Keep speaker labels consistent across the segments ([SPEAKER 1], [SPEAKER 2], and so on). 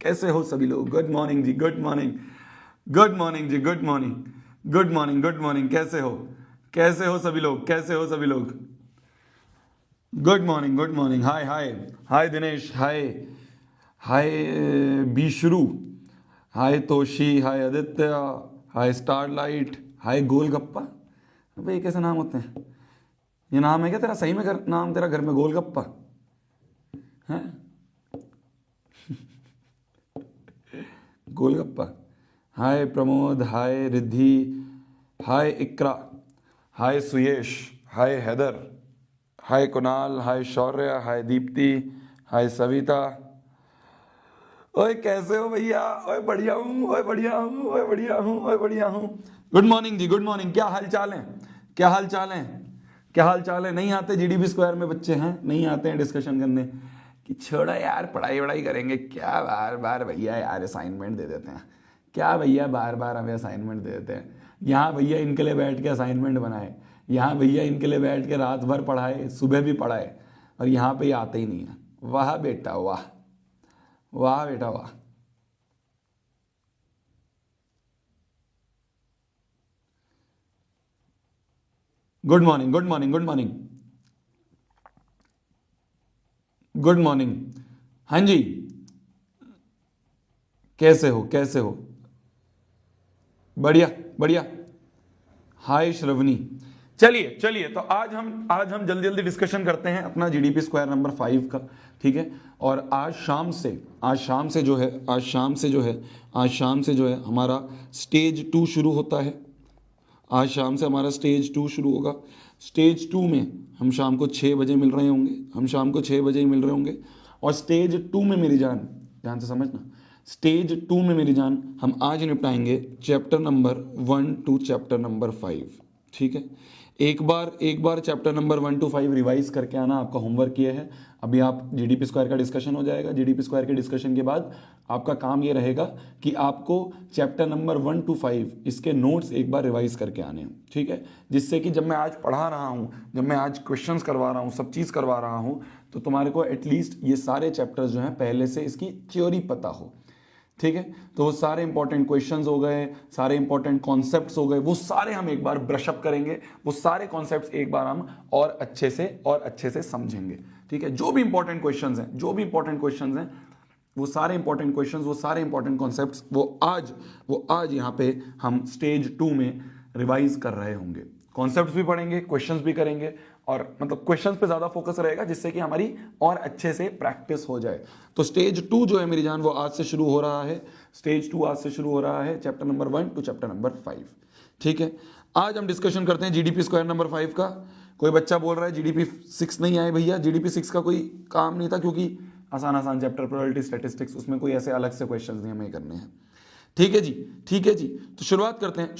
[SPEAKER 1] कैसे हो सभी लोग? गुड मॉर्निंग जी, गुड मॉर्निंग, गुड मॉर्निंग जी, good morning, good morning, good morning. कैसे हो? कैसे हो सभी लोग? कैसे हो सभी लोग? Good morning, good morning. Hi hi hi Dinesh, hi hi Bishru, hi Toshi, hi Aditya, hi Starlight, hi Golgappa. भाई कैसे नाम होते हैं? ये नाम है क्या तेरा? सही में नाम तेरा घर में गोलगप्पा है? गोलगप्पा। हाय प्रमोद, हाय रिद्धि, हाय इकरा, हाय सुयेश, हाय हैदर, हाय कुणाल, हाय शौर्य, हाय दीप्ति, हाय सविता। ओए कैसे हो भैया? ओए बढ़िया हूँ, ओए बढ़िया हूँ, ओए बढ़िया हूँ, ओए बढ़िया हूँ। गुड मॉर्निंग जी, गुड मॉर्निंग। क्या हाल चाल है? क्या हाल चाल है? क्या हाल चाल है? नहीं आते जीडीपी स्क्वायर में बच्चे हैं? नहीं आते हैं डिस्कशन करने कि छोड़ा यार, पढ़ाई वढ़ाई करेंगे क्या? बार बार भैया यार असाइनमेंट दे देते हैं। क्या भैया बार बार हमें असाइनमेंट दे देते हैं? यहाँ भैया इनके लिए बैठ के असाइनमेंट बनाए, यहाँ भैया इनके लिए बैठ के रात भर पढ़ाए, सुबह भी पढ़ाए, और यहाँ पे ये आते ही नहीं है। वाह बेटा वाह, वाह बेटा वाह। Good morning, good morning, good morning, good morning. हाँ जी, कैसे हो? कैसे हो? बढ़िया बढ़िया। हाय श्रवणी। चलिए चलिए, तो आज हम जल्दी जल्दी डिस्कशन करते हैं अपना जीडीपी स्क्वायर नंबर 5 का। ठीक है। और आज शाम से जो है हमारा स्टेज 2 शुरू होता है। आज शाम से हमारा स्टेज 2 शुरू होगा। स्टेज 2 में हम शाम को 6 बजे मिल रहे होंगे, हम शाम को 6 बजे ही मिल रहे होंगे। और स्टेज 2 में मेरी जान, ध्यान से समझना, स्टेज 2 में मेरी जान हम आज निपटाएंगे chapter number 1 to chapter number 5। ठीक है। एक बार चैप्टर नंबर 1 टू 5 रिवाइज करके आना, आपका होमवर्क ये है। अभी आप जीडीपी स्क्वायर का डिस्कशन हो जाएगा। जीडीपी स्क्वायर के डिस्कशन के बाद आपका काम ये रहेगा कि आपको चैप्टर नंबर 1 टू 5 इसके नोट्स एक बार रिवाइज करके आने हैं। ठीक है। जिससे कि जब मैं आज पढ़ा रहा हूँ, जब मैं आज क्वेश्चंस करवा रहा हूँ, सब चीज़ करवा रहा हूँ, तो तुम्हारे को एटलीस्ट ये सारे चैप्टर्स जो हैं पहले से इसकी थ्योरी पता हो। ठीक है। तो वो सारे इंपॉर्टेंट क्वेश्चंस हो गए, सारे इंपॉर्टेंट कॉन्सेप्ट्स हो गए, वो सारे हम एक बार ब्रशअप करेंगे। वो सारे कॉन्सेप्ट्स एक बार हम और अच्छे से समझेंगे। ठीक है। जो भी इंपॉर्टेंट क्वेश्चंस हैं, वो सारे इंपॉर्टेंट क्वेश्चंस, वो सारे इंपॉर्टेंट कॉन्सेप्ट्स वो आज यहाँ पे हम स्टेज 2 में रिवाइज कर रहे होंगे। कॉन्सेप्ट्स भी पढ़ेंगे, क्वेश्चंस भी करेंगे, और मतलब क्वेश्चंस पे ज्यादा फोकस रहेगा, जिससे कि हमारी और अच्छे से प्रैक्टिस हो जाए। तो स्टेज 2 जो है मेरी जान, वो आज से शुरू हो रहा है। स्टेज 2 आज से शुरू हो रहा है, chapter number 1 to chapter number 5। ठीक है। आज हम डिस्कशन करते हैं जीडीपी स्क्वायर नंबर 5 का। कोई बच्चा बोल रहा है जीडीपी 6 नहीं आए भैया, जीडीपी 6 का कोई काम नहीं था, क्योंकि आसान आसान चैप्टर, प्रोबेबिलिटी स्टैटिस्टिक्स, उसमें कोई ऐसे अलग से क्वेश्चंस नहीं हमें करने हैं। ठीक है जी, ठीक है जी। तो शुरुआत करते हैं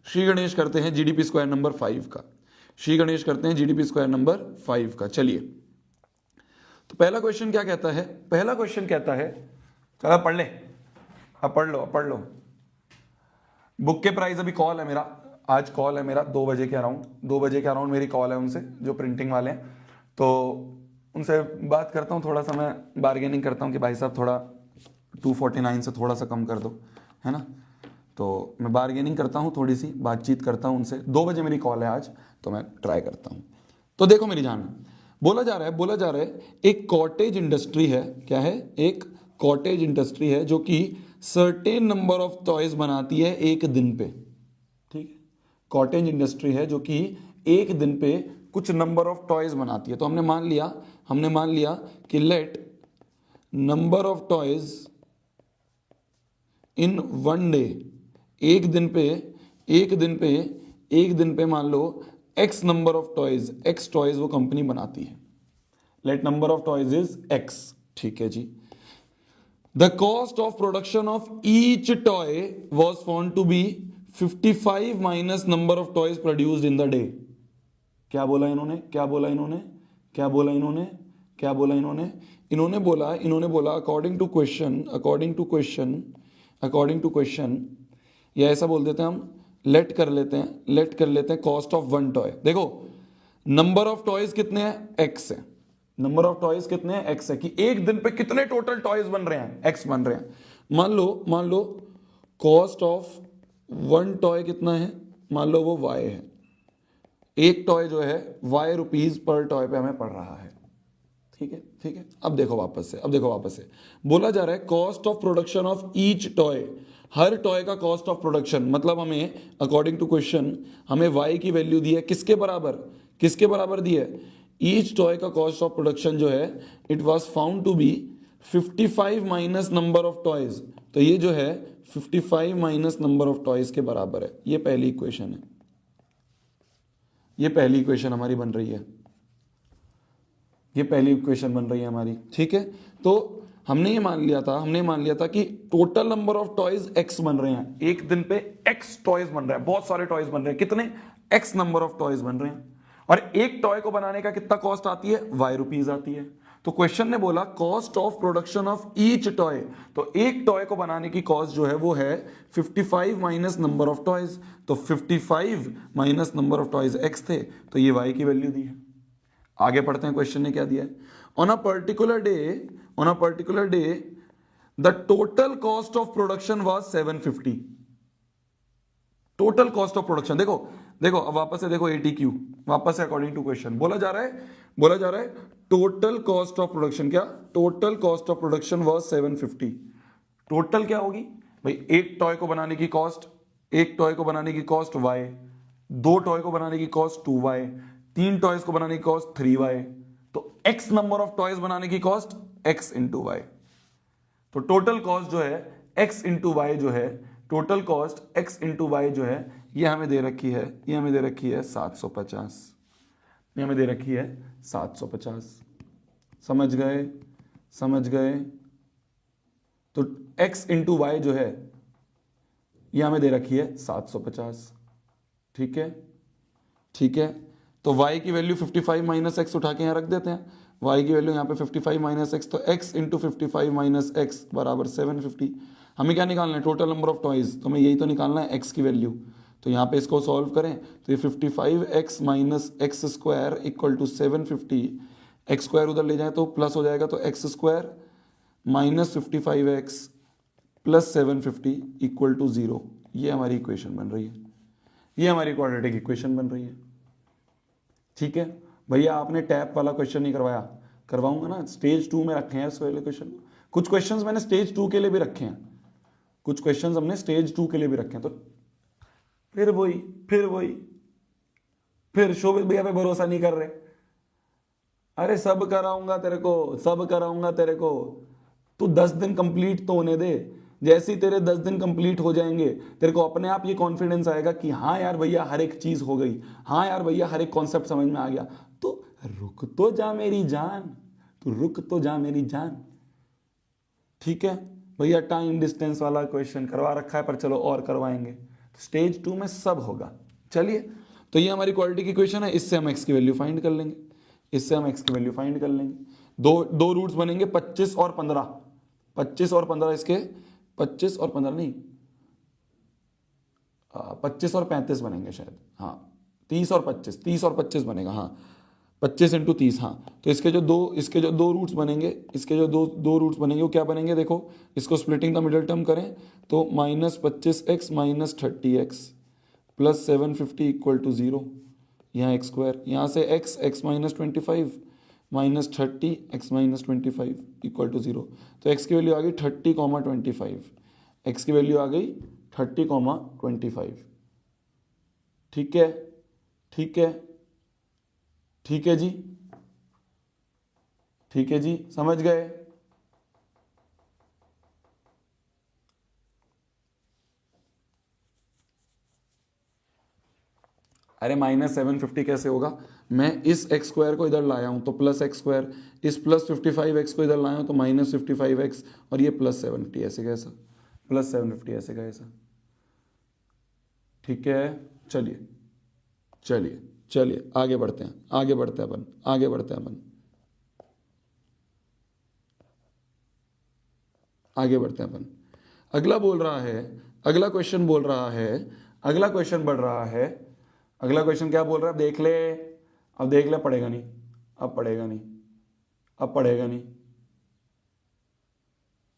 [SPEAKER 1] श्री गणेश करते हैं जीडीपी स्क्वायर नंबर 5 का। श्री गणेश करते हैं जीडीपी स्क्वायर नंबर 5 का। चलिए, तो पहला क्वेश्चन क्या कहता है? पहला क्वेश्चन कहता है, चलो पढ़ ले, अब पढ़ लो। बुक के प्राइस, अभी कॉल है मेरा, आज कॉल है मेरा 2 बजे के अराउंड मेरी कॉल है उनसे, जो प्रिंटिंग वाले हैं। तो उनसे बात करता हूँ, थोड़ा सा मैं बार्गेनिंग करता हूँ कि भाई साहब थोड़ा 249 से थोड़ा सा कम कर दो, है ना। तो मैं बार्गेनिंग करता हूँ, थोड़ी सी बातचीत करता हूँ उनसे। 2 बजे मेरी कॉल है आज, तो मैं ट्राई करता हूँ। तो देखो मेरी जान, बोला जा रहा है एक कॉटेज इंडस्ट्री है। क्या है? एक कॉटेज इंडस्ट्री है जो कि सर्टेन नंबर ऑफ टॉयज बनाती है एक दिन पे। ठीक है। कॉटेज इंडस्ट्री है जो कि एक दिन पे कुछ नंबर ऑफ टॉयज बनाती है। तो हमने मान लिया कि let number of toys in one day, एक दिन पे मान लो x number of toys, x toys वो कंपनी बनाती है। Let number of toys is x. ठीक है जी। The cost of production of each toy was found to be 55 minus number of toys produced in the day. क्या बोला इन्होंने? इन्होंने बोला अकॉर्डिंग टू क्वेश्चन, या ऐसा बोल देते हैं हम, लेट कर लेते हैं कॉस्ट ऑफ वन टॉय। देखो, नंबर ऑफ टॉयज कितने हैं? एक्स है। नंबर ऑफ टॉयज कितने हैं, एक्स है, कि एक दिन पे कितने टोटल टॉयज बन रहे हैं, एक्स बन रहे हैं। मान low cost of one toy कितना है, मान लो वो वाई है, एक टॉय जो है वाई रुपीज पर टॉय पे हमें पड़ रहा है। ठीक है, ठीक है। अब देखो वापस से बोला जा रहा है cost of production of each toy, हर टॉय का कॉस्ट ऑफ प्रोडक्शन, मतलब हमें अकॉर्डिंग टू क्वेश्चन हमें वाई की वैल्यू दी है, किसके बराबर दी है, ईच टॉय का कॉस्ट ऑफ प्रोडक्शन जो है it was found to be 55 minus number of toys, तो ये जो है 55 माइनस नंबर ऑफ टॉयज के बराबर है। ये पहली इक्वेशन है, ये पहली इक्वेशन हमारी बन रही है, ये पहली इक्वेशन बन रही है हमारी। ठीक है, तो हमने ये मान लिया था कि total number of toys x बन रहे हैं, एक दिन पे एक्स टॉयज बन रहे हैं, बहुत सारे टॉयज बन रहे हैं, कितने, एक्स नंबर ऑफ टॉयज बन रहे हैं, और एक टॉय को बनाने का कितना कॉस्ट आती है, वाई रुपीज आती है। तो क्वेश्चन ने बोला cost of production of each toy, तो एक टॉय को बनाने की कॉस्ट जो है वो है 55 माइनस नंबर ऑफ टॉयज, तो 55 minus number of toys x थे, तो ये वाई की वैल्यू दी है। आगे पढ़ते हैं, क्वेश्चन ने क्या दिया है, on a particular day the total cost of production was 750, total cost of production, देखो अब वापस से देखो ATQ, वापस से अकॉर्डिंग टू क्वेश्चन बोला जा रहा है टोटल कॉस्ट ऑफ प्रोडक्शन, क्या total cost of production was 750, total क्या होगी भाई, एक टॉय को बनाने की कॉस्ट y, दो टॉय को बनाने की कॉस्ट 2y, तीन टॉयज को बनाने की कॉस्ट 3y, तो x नंबर ऑफ टॉयज बनाने की कॉस्ट x इंटू वाई, तो टोटल कॉस्ट जो है x इंटू वाई जो है, total cost x into Y जो है ये हमें दे रखी है, 750, ये हमें दे रखी है 750। समझ गए, तो x इंटू वाई जो है ये हमें दे रखी है 750। ठीक है, तो y की वैल्यू 55 माइनस एक्स उठा के यहाँ रख देते हैं, y की वैल्यू यहाँ पे 55 माइनस एक्स, तो x इंटू 55 माइनस एक्स बराबर 750। हमें क्या निकालना है, टोटल नंबर ऑफ टॉयज, तो हमें यही तो निकालना है x की वैल्यू, तो यहाँ पे इसको सॉल्व करें तो ये 55x minus X square equal to 750, X square उधर ले जाए तो प्लस हो जाएगा, तो X square minus 55x plus 750 equal to 0, ये हमारी इक्वेशन बन रही है, ये हमारी क्वाड्रेटिक इक्वेशन बन रही है। ठीक है भैया, आपने टैप वाला क्वेश्चन नहीं करवाया, करवाऊंगा ना, स्टेज 2 में रखे हैं इस वाले क्वेश्चन, कुछ क्वेश्चंस मैंने स्टेज 2 के लिए भी रखे हैं, कुछ क्वेश्चंस हमने स्टेज 2 के लिए भी रखे हैं, तो फिर शोभित भैया पे भरोसा नहीं कर रहे, अरे सब कराऊंगा तेरे को, तू 10 दिन कंप्लीट तो होने दे, जैसे ही तेरे 10 दिन कंप्लीट हो जाएंगे तेरे को अपने आप ये कॉन्फिडेंस आएगा कि हाँ यार भैया हर एक चीज हो गई, हाँ यार भैया हर एक कॉन्सेप्ट समझ में आ गया, तो रुक तो जा मेरी जान, ठीक है भैया, टाइम डिस्टेंस वाला क्वेश्चन करवा रखा है पर चलो और करवाएंगे, स्टेज 2 में सब होगा। चलिए, तो ये हमारी क्वालिटी की इक्वेशन है, इससे हम x की वैल्यू फाइंड कर लेंगे, दो रूट्स बनेंगे 25 और 15 इसके, 25 और 15 नहीं, 25 और 35 बनेंगे शायद, हाँ 30 और 25 बनेगा, हाँ 25 इंटू 30, हाँ, तो इसके जो दो रूट्स बनेंगे, दो रूट्स बनेंगे वो क्या बनेंगे, देखो इसको स्प्लिटिंग द मिडिल टर्म करें तो -25x minus 30x plus 750 equal to 0, यहाँ एक्स स्क्वायर, यहाँ से x minus 25 minus 30 x minus 25 equal to 0, तो x की वैल्यू आ गई 30,25, x की वैल्यू आ गई 30,25। ठीक है जी, समझ गए। अरे -750 कैसे होगा, मैं इस एक्स स्क्वायर को इधर लाया हूं तो प्लस एक्स स्क्वायर, इस प्लस 55x को इधर लाया हूं तो -55x, और ये प्लस 750 ऐसे कैसा, प्लस 750 ऐसे कैसा। ठीक है, चलिए आगे बढ़ते हैं अपन। अगला क्वेश्चन बढ़ रहा है, अगला क्वेश्चन क्या बोल रहा है, देख ले, पढ़ेगा नहीं, अब पढ़ेगा नहीं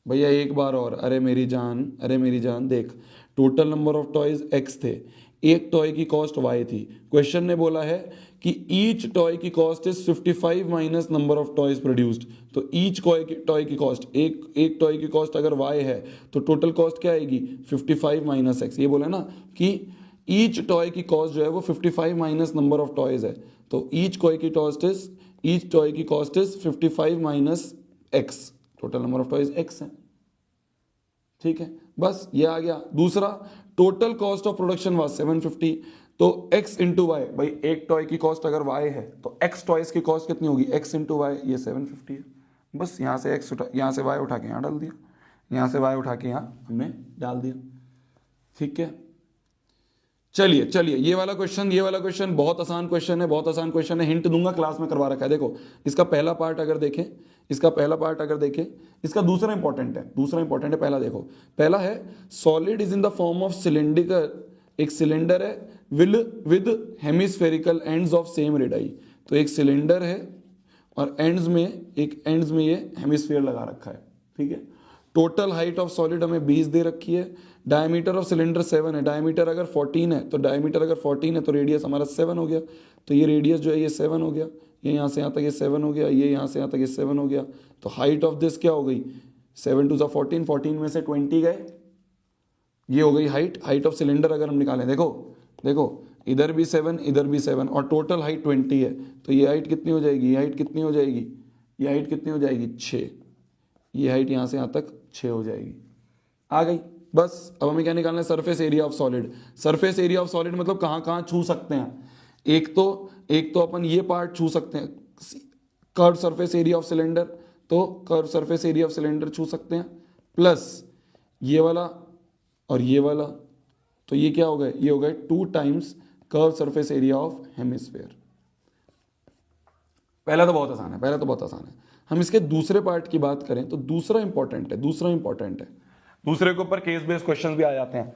[SPEAKER 1] भैया, एक बार और। अरे मेरी जान, अरे मेरी जान, देख total number of toys x थे, एक टॉय की कॉस्ट वाई थी। क्वेश्चन ने बोला है कि ईच टॉय की cost is 55 minus number of toys produced. तो ईच टॉय की कॉस्ट, एक टॉय की कॉस्ट अगर वाई है तो टोटल कॉस्ट क्या आएगी 55 माइनस एक्स। ये बोला ना कि ईच टॉय की कॉस्ट जो है वो 55 माइनस नंबर ऑफ टॉयज है, तो ईच टॉय की cost is 55 minus x. Total number of toys x है, ठीक है, बस ये आ गया। दूसरा, total cost of production was 750, तो x इंटू वाई, भाई एक टॉय की कॉस्ट अगर y है तो x टॉयज की कॉस्ट कितनी होगी, x इंटू वाई, ये 750 है। बस यहाँ से यहाँ से y उठा के यहाँ डाल दिया, यहाँ से y उठा के यहाँ हमने डाल दिया, ठीक है। चलिए चलिए, ये वाला क्वेश्चन बहुत आसान क्वेश्चन है, बहुत आसान क्वेश्चन है। हिंट दूंगा, क्लास में करवा रखा है। देखो इसका पहला पार्ट अगर देखें, इसका दूसरा इंपॉर्टेंट है। पहला देखो, पहला है solid is in the form of cylindrical, एक सिलेंडर है with hemispherical ends of same radius. तो एक सिलेंडर है और एंड्स में ये हेमिस्फीयर लगा रखा है, ठीक है। टोटल हाइट ऑफ सॉलिड हमें 20 दे रखी है, डायमीटर ऑफ सिलेंडर 7 है। डायमीटर अगर 14 है तो रेडियस हमारा 7 हो गया। तो ये रेडियस जो है ये 7 हो गया, ये यहाँ से यहाँ तक ये 7 हो गया, ये यहाँ से यहाँ तक ये 7 हो गया। तो हाइट ऑफ दिस क्या हो गई, 7 टू 14, 14 में से 20 गए, ये हो गई हाइट ऑफ सिलेंडर। अगर हम निकालें, देखो इधर भी 7 इधर भी 7 और टोटल हाइट 20 है, तो ये हाइट कितनी हो जाएगी, ये हाइट कितनी हो जाएगी 6। ये हाइट यहाँ से यहाँ तक 6 हो जाएगी, आ गई। बस अब हमें क्या निकालना है, surface area of solid. Surface area of solid मतलब कहाँ कहाँ छू सकते हैं। एक तो अपन ये पार्ट छू सकते हैं, curve surface area of cylinder, तो curve surface area of cylinder छू सकते हैं, प्लस ये वाला और ये वाला। तो ये क्या हो गए, ये हो गए 2 times curve surface area of hemisphere. पहला तो बहुत आसान है। हम इसके दूसरे पार्ट की बात करें तो दूसरा इंपॉर्टेंट है। दूसरे के ऊपर केस बेस्ड क्वेश्चंस भी आ जाते हैं।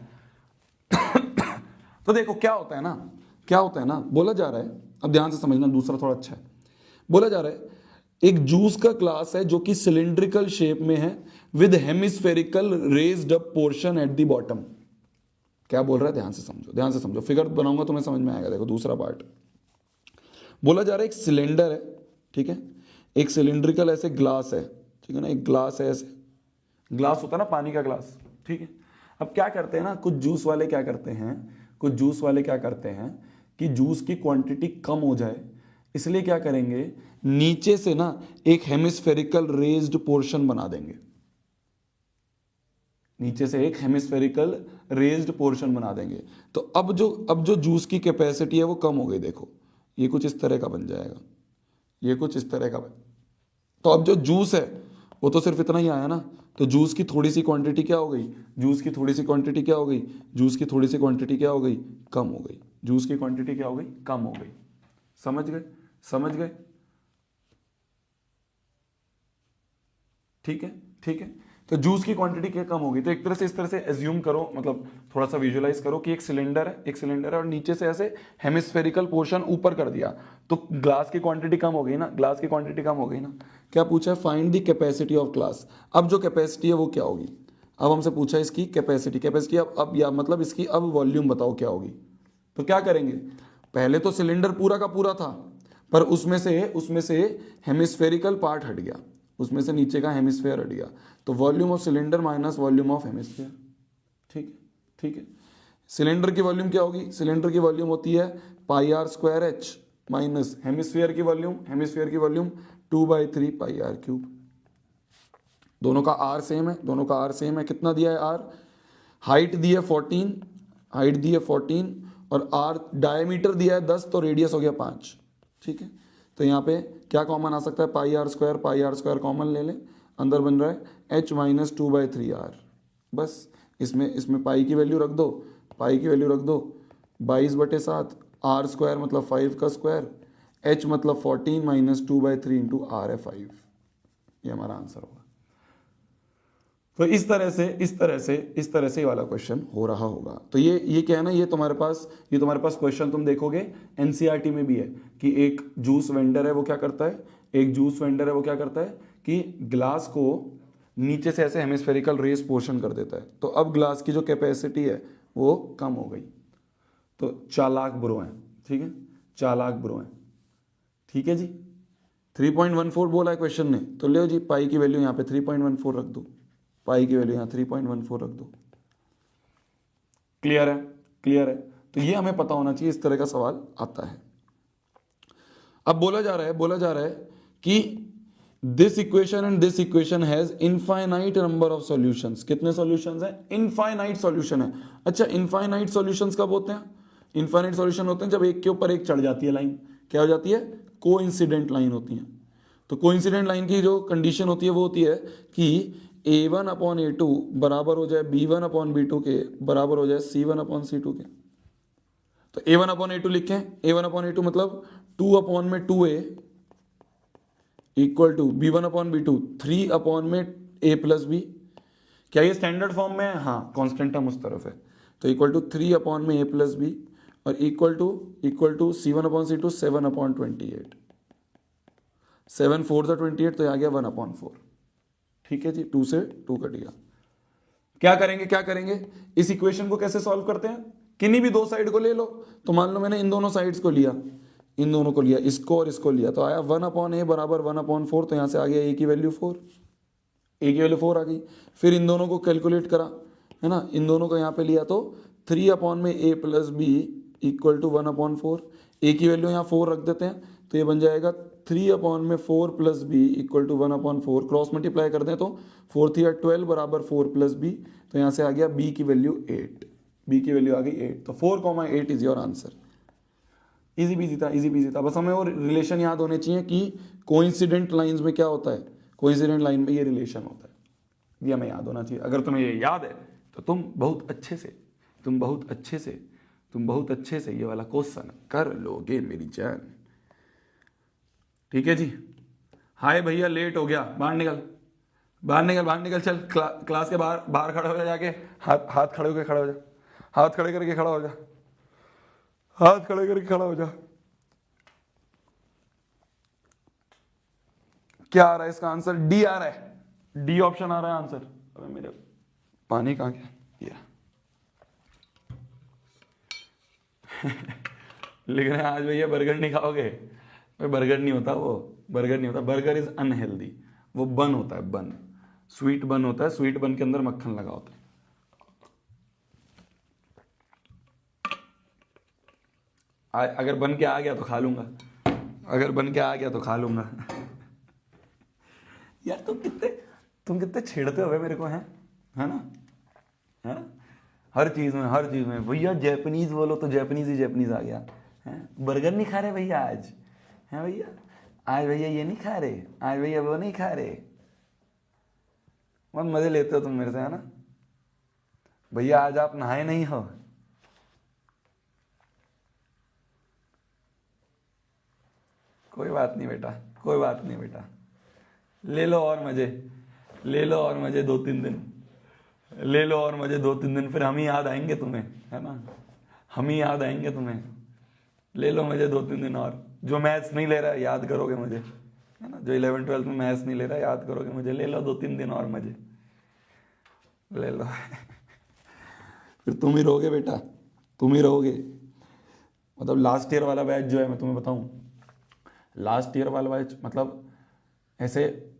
[SPEAKER 1] तो देखो क्या होता है ना, बोला जा रहा है, अब ध्यान से समझना, दूसरा थोड़ा अच्छा है। बोला जा रहा है एक जूस का क्लास है जो कि सिलिंड्रिकल शेप में है with hemispherical raised up portion at the bottom. क्या बोल रहा है, ध्यान से समझो, फिगर बनाऊंगा तुम्हें समझ में आएगा। देखो दूसरा पार्ट बोला जा रहा है एक सिलेंडर है, ठीक है, एक सिलिंड्रिकल ऐसे ग्लास है, ठीक है ना, एक ग्लास है, ऐसे ग्लास होता है ना पानी का ग्लास, ठीक है। अब क्या करते हैं ना, कुछ जूस वाले क्या करते हैं कि जूस की क्वांटिटी कम हो जाए, इसलिए क्या करेंगे, नीचे से ना एक हेमिस्फेरिकल रेज्ड पोर्शन बना देंगे, तो अब जो जूस की कैपेसिटी है वो कम हो गई। देखो ये कुछ इस तरह का बन जाएगा, तो अब जो जूस है वो तो सिर्फ इतना ही आया ना, तो जूस की थोड़ी सी क्वांटिटी क्या हो गई, कम हो गई। समझ गए, ठीक है। तो जूस की क्वांटिटी क्या कम होगी, तो एक तरह से इस तरह से एज्यूम करो, मतलब थोड़ा सा विजुअलाइज करो कि एक सिलेंडर है और नीचे से ऐसे हेमिस्फेरिकल पोर्शन ऊपर कर दिया, तो ग्लास की क्वांटिटी कम हो गई ना, क्या पूछा है, find the capacity of glass. अब जो कैपेसिटी है वो क्या होगी, अब हमसे पूछा है इसकी कैपेसिटी अब या मतलब इसकी अब वॉल्यूम बताओ क्या होगी। तो क्या करेंगे, पहले तो सिलेंडर पूरा का पूरा था, पर उसमें से हेमिस्फेरिकल पार्ट हट गया, उसमें से नीचे का हेमिस्फेयर हट गया, तो volume of cylinder minus volume of hemisphere, ठीक है। सिलेंडर की वॉल्यूम क्या होगी, सिलेंडर की वॉल्यूम होती है pi r square h minus hemisphere की वॉल्यूम 2/3 पाई आर क्यूब। दोनों का आर सेम है, कितना दिया है आर, हाइट दी है 14 और आर डायमीटर दिया है 10, तो रेडियस हो गया 5, ठीक है। तो यहाँ पे क्या कॉमन आ सकता है, पाई आर स्क्वायर कॉमन ले लें, अंदर बन रहा है h माइनस 2/3 आर। बस इसमें पाई की वैल्यू रख दो, 22/7, आर स्क्वायर मतलब 5 का स्क्वायर, h मतलब 14 माइनस 2/3 इंटू आर है 5, ये हमारा आंसर होगा। तो इस तरह से ये वाला क्वेश्चन हो रहा होगा। तो ये क्या है ना, ये तुम्हारे पास क्वेश्चन तुम देखोगे एनसीईआरटी में भी है कि एक जूस वेंडर है, वो क्या करता है, एक जूस वेंडर है, वो क्या करता है कि ग्लास को नीचे से ऐसे हेमिस्फेरिकल रेस पोर्शन कर देता है, तो अब ग्लास की जो कैपेसिटी है वो कम हो गई। तो चालाक ब्रो हैं, ठीक है, चालाक ब्रो हैं, ठीक है जी। 3.14 बोला है क्वेश्चन ने, तो ले जी पाई की वैल्यू यहाँ पे 3.14 रख दो, पाई की वैल्यू यहाँ 3.14 रख दो। क्लियर है, क्लियर है। तो ये हमें पता होना चाहिए, इस तरह का सवाल आता है। अब बोला जा रहा है कि this equation and this equation has infinite number of solutions. कितने सॉल्यूशंस हैं? इनफाइनाइट सॉल्यूशन है। अच्छा, इनफाइनाइट सॉल्यूशंस कब होते हैं? इनफाइनाइट सॉल्यूशन होते हैं जब एक के ऊपर एक चढ़ जाती है लाइन। क्या हो जाती है? कोइंसिडेंट लाइन होती है। तो कोइंसिडेंट लाइन की जो कंडीशन होती है वो होती है कि a1 अपॉन a2 बराबर हो जाए b1 अपॉन b2 के बराबर हो जाए c1 अपॉन c2 के। तो a1 अपॉन a2 लिखें, a1 अपॉन a2 मतलब 2 अपॉन में 2a equal to b1 upon b2 3 upon में a प्लस b। क्या ये स्टैंडर्ड फॉर्म में है? हाँ, कांस्टेंट टर्म उस तरफ है, तो इक्वल टू 3 अपॉन में a प्लस b और equal to c1 upon c2 7 upon 28। 7 4 सा 28, तो आ गया 1 अपॉन 4। ठीक है जी, 2 से 2 कट गया। क्या करेंगे इस इक्वेशन को कैसे सॉल्व करते हैं? किन्हीं भी दो साइड को ले लो। तो मान लो मैंने इन दोनों साइड्स को लिया, इन दोनों को लिया, इसको और इसको लिया, तो आया 1 अपॉन a बराबर 1 अपॉन 4। तो यहां से आ गया a की वैल्यू 4, a की वैल्यू 4 आ गई। फिर इन दोनों को कैलकुलेट करा, है ना, इन दोनों को यहाँ पे लिया तो 3 अपॉन में a plus B equal to 1 upon 4। a की वैल्यू यहाँ 4 रख देते हैं, तो ये बन जाएगा 3 अपॉन में 4 plus B equal to 1 upon 4। Cross multiply कर दें तो 4 3 12 बराबर 4 प्लस बी। तो यहाँ से आ गया b की वैल्यू 8, b की वैल्यू आ गई 8। तो 4,8 is your answer. Easy PG था। बस हमें वो रिलेशन याद होने चाहिए कि कोइंसिडेंट लाइंस में क्या होता है, कोइंसिडेंट लाइन में ये रिलेशन होता है, ये हमें याद होना चाहिए। अगर तुम्हें ये याद है तो तुम बहुत अच्छे से ये वाला क्वेश्चन कर लोगे मेरी जान। ठीक है जी। हाय भैया, लेट हो गया, बाहर निकल, चल क्लास के बाहर खड़ा हो जा, जाके हाथ खड़े करके खड़ा हो जा। क्या आ रहा है इसका आंसर? डी आ रहा है, डी ऑप्शन आ रहा है आंसर। अबे मेरे पानी कहाँ गया? लिख रहे हैं आज भैया बर्गर नहीं खाओगे। बर्गर नहीं होता वो, बर्गर इज अनहेल्दी। वो बन होता है, बन, स्वीट बन होता है, स्वीट बन के अंदर मक्खन लगा होता है। अगर बन के आ गया तो खा लूंगा, यार तुम कितने छेड़ते हो मेरे को, है ना? हर चीज में भैया जैपनीज बोलो तो जैपनीज आ गया है। बर्गर नहीं खा रहे भैया आज, है भैया आज भैया ये नहीं खा रहे, आज भैया वो नहीं खा रहे। बहुत मजे लेते हो तुम मेरे से, है ना? भैया आज आप नहाए नहीं हो। कोई बात नहीं बेटा, ले लो और मजे 2-3 दिन, फिर हम ही याद आएंगे तुम्हें, है ना? ले लो मजे 2-3 दिन और। जो मैथ्स नहीं ले रहा है याद करोगे मुझे, है ना? जो 11-12 में मैथ्स नहीं ले रहा याद करोगे मुझे। ले लो 2-3 दिन और मजे ले लो। फिर तुम ही रहोगे बेटा, मतलब लास्ट ईयर वाला बैच जो है, मैं तुम्हें बताऊं, लास्ट ईयर वाला बैच मतलब ऐसे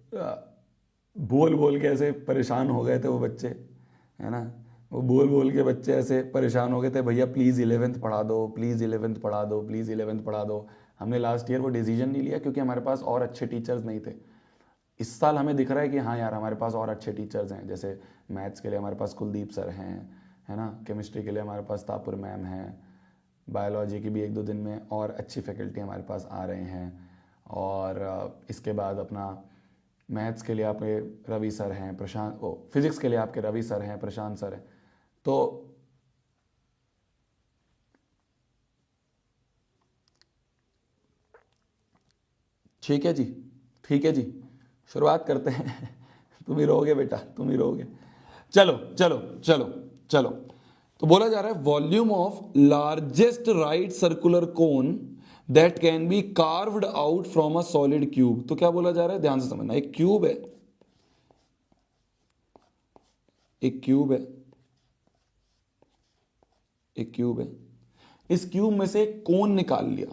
[SPEAKER 1] बोल के ऐसे परेशान हो गए थे वो बच्चे, है ना? वो बोल के बच्चे ऐसे परेशान हो गए थे, भैया प्लीज़ 11th पढ़ा दो। हमने लास्ट ईयर वो डिसीजन नहीं लिया क्योंकि हमारे पास और अच्छे टीचर्स नहीं थे। इस साल हमें दिख रहा है कि हाँ यार, हमारे पास और अच्छे टीचर्स हैं। जैसे मैथ्स के लिए हमारे पास कुलदीप सर हैं, है ना? केमिस्ट्री के लिए हमारे पास तापुर मैम हैं, बायोलॉजी की भी 1-2 दिन में और अच्छी फैकल्टी हमारे पास आ रहे हैं। और इसके बाद अपना मैथ्स के लिए आपके रवि सर हैं, फिजिक्स के लिए आपके रवि सर हैं, प्रशांत सर हैं। तो ठीक है जी, शुरुआत करते हैं। तुम ही रहोगे बेटा, चलो। तो बोला जा रहा है volume of largest right circular cone that can be carved out from a solid cube. तो क्या बोला जा रहा है, ध्यान से समझना, एक क्यूब है, एक क्यूब है, एक क्यूब है, इस क्यूब में से एक कोन निकाल लिया,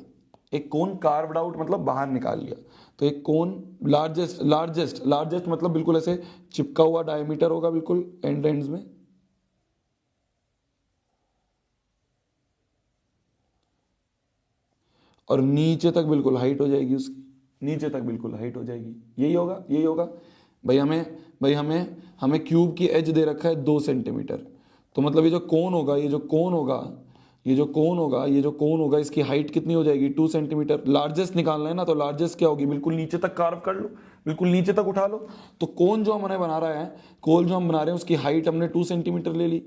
[SPEAKER 1] एक कोन कार्व्ड आउट मतलब बाहर निकाल लिया। तो एक कोन लार्जेस्ट लार्जेस्ट लार्जेस्ट मतलब बिल्कुल ऐसे चिपका हुआ डायमीटर होगा बिल्कुल एंड्स में, और नीचे तक बिल्कुल हाइट हो जाएगी उसकी, नीचे तक बिल्कुल हाइट हो जाएगी। यही होगा, यही होगा। भाई हमें क्यूब की एज दे रखा है 2 सेंटीमीटर। तो मतलब ये जो कोन होगा, ये जो कोन होगा, ये जो कोन होगा, ये जो कोन होगा, इसकी हाइट कितनी हो जाएगी, 2 सेंटीमीटर। लार्जेस्ट निकालना है ना, तो लार्जेस्ट क्या होगी, बिल्कुल नीचे तक कार्व कर लो, बिल्कुल नीचे तक उठा लो। तो कोन जो हमने बना रहा है, कोन जो हम बना रहे हैं, उसकी हाइट हमने 2 सेंटीमीटर ले ली,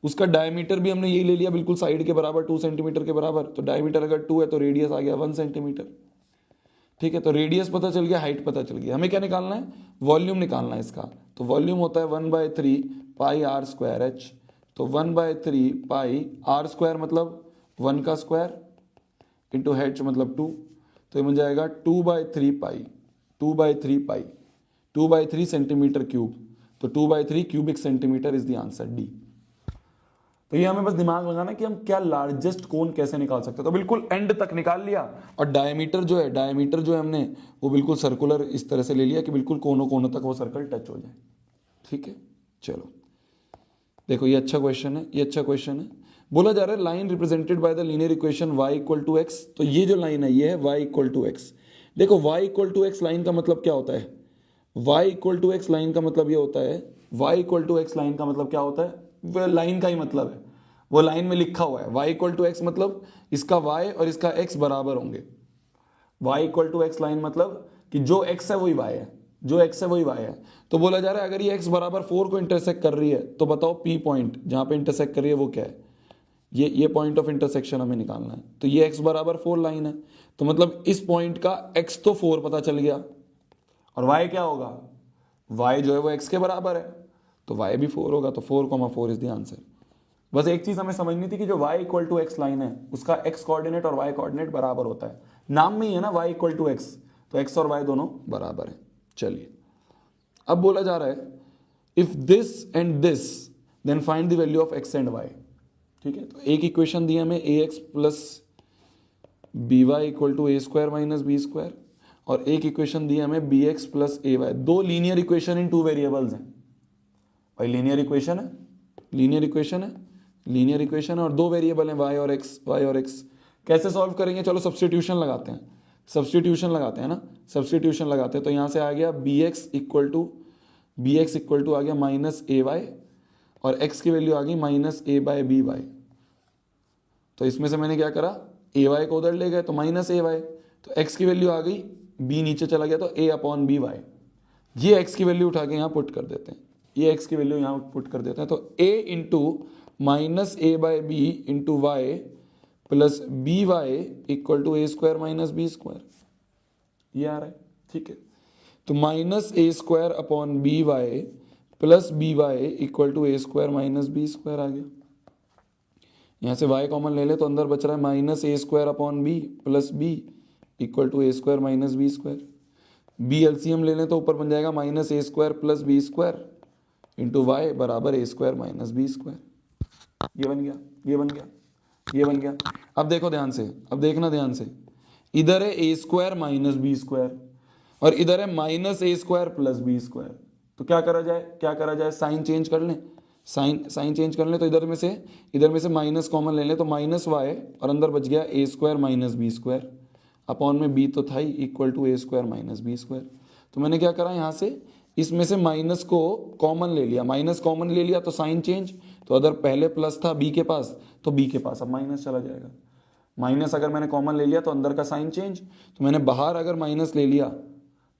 [SPEAKER 1] उसका डायमीटर भी हमने यही ले लिया बिल्कुल साइड के बराबर, 2 सेंटीमीटर के बराबर। तो डायमीटर अगर 2 है तो रेडियस आ गया 1 सेंटीमीटर। ठीक है, तो रेडियस पता चल गया, हाइट पता चल गया। हमें क्या निकालना है, वॉल्यूम निकालना है इसका। तो वॉल्यूम होता है 1/3 पाई आर स्क्वायर एच। तो 1/3 पाई आर स्क्वायर मतलब 1 का स्क्वायर इंटू एच मतलब 2। तो ये बन जाएगा 2/3 पाई, 2/3 पाई, 2/3 सेंटीमीटर क्यूब। तो 2/3 cubic centimetre is the answer, D. तो ये हमें बस दिमाग लगाना कि हम क्या लार्जेस्ट कोन कैसे निकाल सकते हैं। तो बिल्कुल एंड तक निकाल लिया, और डायमीटर जो है हमने वो बिल्कुल सर्कुलर इस तरह से ले लिया कि बिल्कुल कोनों कोनों तक वो सर्कल टच हो जाए। ठीक है, चलो देखो, ये अच्छा क्वेश्चन है, ये अच्छा क्वेश्चन है। बोला जा रहा है line represented by the linear equation y equal to X. तो ये जो लाइन है ये है y इक्वल टू एक्स। देखो y equal to X line का मतलब क्या होता है, y equal to X line का मतलब ये होता है, y equal to X line का मतलब क्या होता है, वो लाइन का ही मतलब है, वो लाइन में लिखा हुआ है। y इक्वल टू एक्स मतलब इसका y और इसका x बराबर होंगे। y equal to X line मतलब कि जो x है वही y है, जो x है वही y है। तो बोला जा रहा है अगर ये x बराबर 4 को इंटरसेक्ट कर रही है, तो बताओ p पॉइंट जहां पे इंटरसेक्ट कर रही है वो क्या है, ये पॉइंट ऑफ इंटरसेक्शन हमें निकालना है। तो ये x बराबर 4 लाइन है, तो मतलब इस पॉइंट का x तो 4 पता चल गया, और y क्या होगा, y जो है वो x के बराबर है, तो y भी 4 होगा। तो 4,4 इज द आंसर। बस एक चीज हमें समझनी थी कि जो y equal to X line है उसका x कोऑर्डिनेट और y कोऑर्डिनेट बराबर होता है। नाम में ही है ना y इक्वल टू एक्स, तो x और y दोनों बराबर है। चलिए, अब बोला जा रहा है if this and this then find the value of x and y। ठीक है, तो एक इक्वेशन दी हमें ax plus by equal to a square minus B square, और एक इक्वेशन दी हमें bx प्लस ay। दो लीनियर इक्वेशन इन 2 वेरिएबल्स हैं। भाई लीनियर इक्वेशन है, लीनियर इक्वेशन है, लीनियर इक्वेशन है, और 2 वेरिएबल हैं y और x, y और x। कैसे सॉल्व करेंगे, चलो सब्स्टिट्यूशन लगाते हैं, सब्स्टिट्यूशन लगाते हैं ना, सब्स्टिट्यूशन लगाते हैं। तो यहाँ से आ गया bx इक्वल टू आ गया माइनस ay, और x की वैल्यू आ गई माइनस a/by। तो इसमें से मैंने क्या करा, ay को उधर ले गए तो माइनस ay, तो x की वैल्यू आ गई, b नीचे चला गया तो a/by। ये x की वैल्यू उठा के यहाँ पुट कर देते हैं, ये x की वैल्यू यहाँ पुट कर देते हैं। तो a into minus a/b into y plus by equal to a square minus B square, ये आ रहा है। ठीक है, तो minus a square upon by plus by equal to a square minus B square आ गया। यहाँ से y कॉमन ले ले तो अंदर बच रहा है minus a square upon b plus b equal to a square minus B square. b LCM ले लें तो ऊपर बन जाएगा minus a square plus b square into y बराबर a square minus B square. ये बन गया, ये बन गया, ये बन गया। अब देखो ध्यान से, अब देखना ध्यान से, इधर है a square minus B square और इधर है minus a square plus b square. तो क्या करा जाए, क्या करा जाए, साइन चेंज कर लें, साइन चेंज कर लें। तो इधर में से माइनस कॉमन ले लें तो माइनस वाई और अंदर बच गया a square minus B square upon में b तो था ही equal to a square minus B square. तो मैंने क्या करा, यहाँ से इसमें से माइनस को कॉमन ले लिया, माइनस कॉमन ले लिया तो साइन चेंज, तो अगर पहले प्लस था b के पास तो b के पास अब माइनस चला जाएगा। माइनस अगर मैंने कॉमन ले लिया तो अंदर का साइन चेंज, तो मैंने बाहर अगर माइनस ले लिया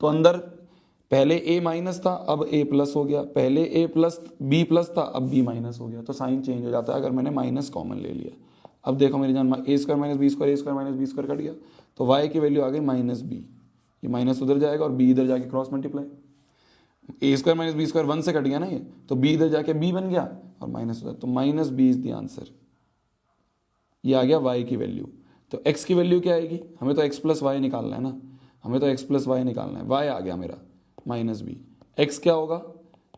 [SPEAKER 1] तो अंदर पहले a माइनस था अब a प्लस हो गया, पहले a प्लस b प्लस था अब b माइनस हो गया। तो साइन चेंज हो जाता है अगर मैंने माइनस कॉमन ले लिया। अब देखो मेरी जान, a square minus B square, a square minus B square cut गया, तो y की वैल्यू आ गई माइनस b, ये माइनस उधर जाएगा और b इधर जाके cross multiply, a square minus B square 1 से कट गया ना ये, तो b इधर जाके b बन गया और माइनस उधर, तो minus b is the answer. ये आ गया y की वैल्यू। तो x की वैल्यू क्या आएगी, हमें तो x प्लस वाई निकालना है ना, हमें तो x प्लस वाई निकालना है, y आ गया मेरा माइनस बी, x क्या होगा,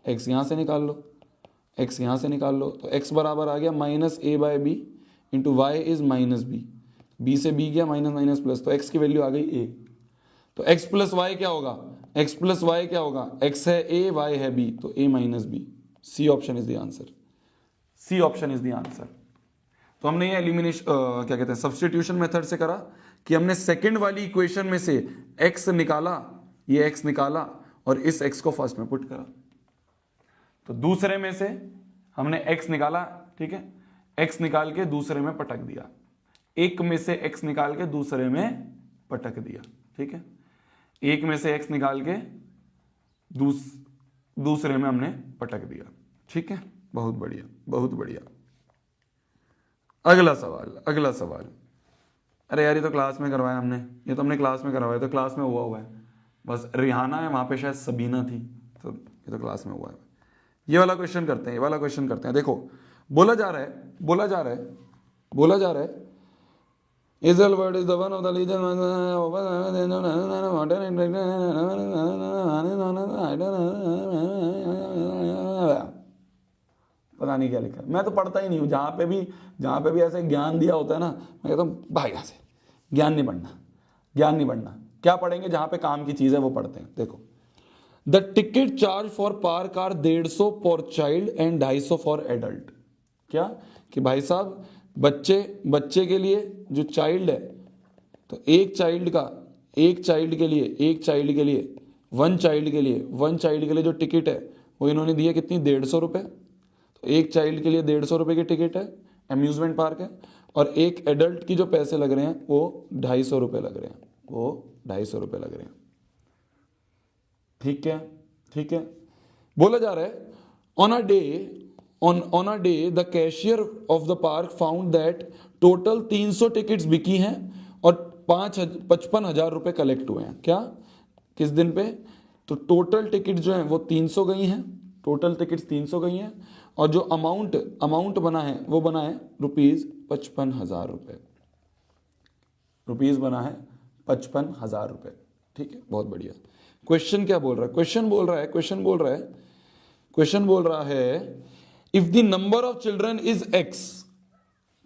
[SPEAKER 1] x यहाँ से निकाल लो, x यहाँ से निकाल लो, तो x बराबर आ गया minus a by b into y is minus b, b से बी गया माइनस माइनस प्लस, तो x की वैल्यू आ गई a, तो x प्लस वाई क्या होगा, x प्लस वाई क्या होगा, x है a, y है b, तो a minus b, C option is the answer, C option is the answer. तो हमने ये एलिमिनेशन क्या कहते हैं सब्स्टिट्यूशन मेथड से करा कि हमने सेकंड वाली इक्वेशन में से x निकाला, ये x निकाला और इस x को फर्स्ट में पुट करा, तो दूसरे में से हमने x निकाला, ठीक है, x निकाल के दूसरे में पटक दिया, एक में से x निकाल के दूसरे में पटक दिया, ठीक है, एक में से x निकाल के दूसरे में हमने पटक दिया, ठीक है, बहुत बढ़िया बहुत बढ़िया। अगला सवाल, अगला सवाल, अरे यार ये तो क्लास में करवाया हमने, ये तो हमने क्लास में करवाया, तो क्लास में हुआ है, बस रिहाना है वहां पे, शायद सबीना थी, तो ये तो क्लास में हुआ है। ये वाला क्वेश्चन करते हैं, ये वाला क्वेश्चन करते हैं। देखो बोला जा रहा है, बोला जा रहा है, बोला जा रहा है Israel word is the one of the legion पता नहीं क्या लिखा, मैं तो पढ़ता ही नहीं हूँ, जहाँ पे भी ऐसे ज्ञान दिया होता है ना, मैं कहता हूँ भाई यहाँ से ज्ञान नहीं पढ़ना, ज्ञान नहीं पढ़ना, क्या पढ़ेंगे, जहाँ पे काम की चीज़ है वो पढ़ते हैं। देखो the ticket charge for park are 150 for child and 250 for adult, क्या कि भाई साहब बच्चे के लिए जो चाइल्ड है, तो एक चाइल्ड के लिए वन चाइल्ड के लिए जो टिकट है वो इन्होंने दिया कितनी, 150 रुपये, तो एक चाइल्ड के लिए 150 रुपये की टिकट है, अम्यूजमेंट पार्क है, और एक एडल्ट की जो पैसे लग रहे हैं वो 250 रुपये लग रहे हैं, वो 250 रुपये लग रहे हैं, ठीक है, ठीक है। बोला जा रहा है on a day the cashier of the park found that total 300 tickets बिकी हैं और 55,000 रुपये कलेक्ट हुए हैं, क्या, किस दिन पे, तो टोटल टिकट जो है वो 300 गई हैं, टोटल टिकट्स 300 गई हैं, और जो अमाउंट बना है वो बना है ₹55,000 रुपये, रुपीज़ बना है 55,000 रुपये, ठीक है, बहुत बढ़िया। क्वेश्चन क्या बोल रहा है, क्वेश्चन बोल रहा है if the number of children is x,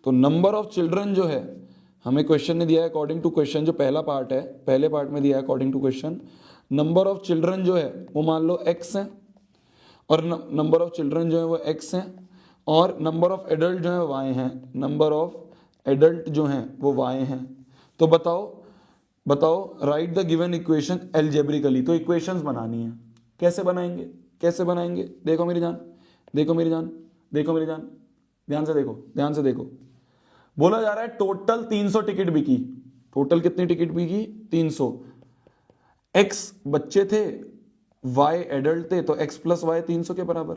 [SPEAKER 1] तो नंबर ऑफ चिल्ड्रन जो है हमें क्वेश्चन ने दिया है अकॉर्डिंग टू क्वेश्चन, जो पहला पार्ट है, पहले पार्ट में दिया है according to question, number of children जो है वो मान लो x है, और नंबर ऑफ चिल्ड्रन जो है वो x है, और नंबर ऑफ एडल्ट जो है y हैं, नंबर ऑफ एडल्ट जो हैं वो y हैं, तो बताओ right the given equation algebraically, तो इक्वेशंस बनानी है, कैसे बनाएंगे, देखो मेरी जान, ध्यान से देखो, बोला जा रहा है टोटल 300 टिकट बिकी, टोटल कितनी टिकट बिकी, 300, x बच्चे थे, y एडल्ट थे, तो x प्लस वाई 300 के बराबर,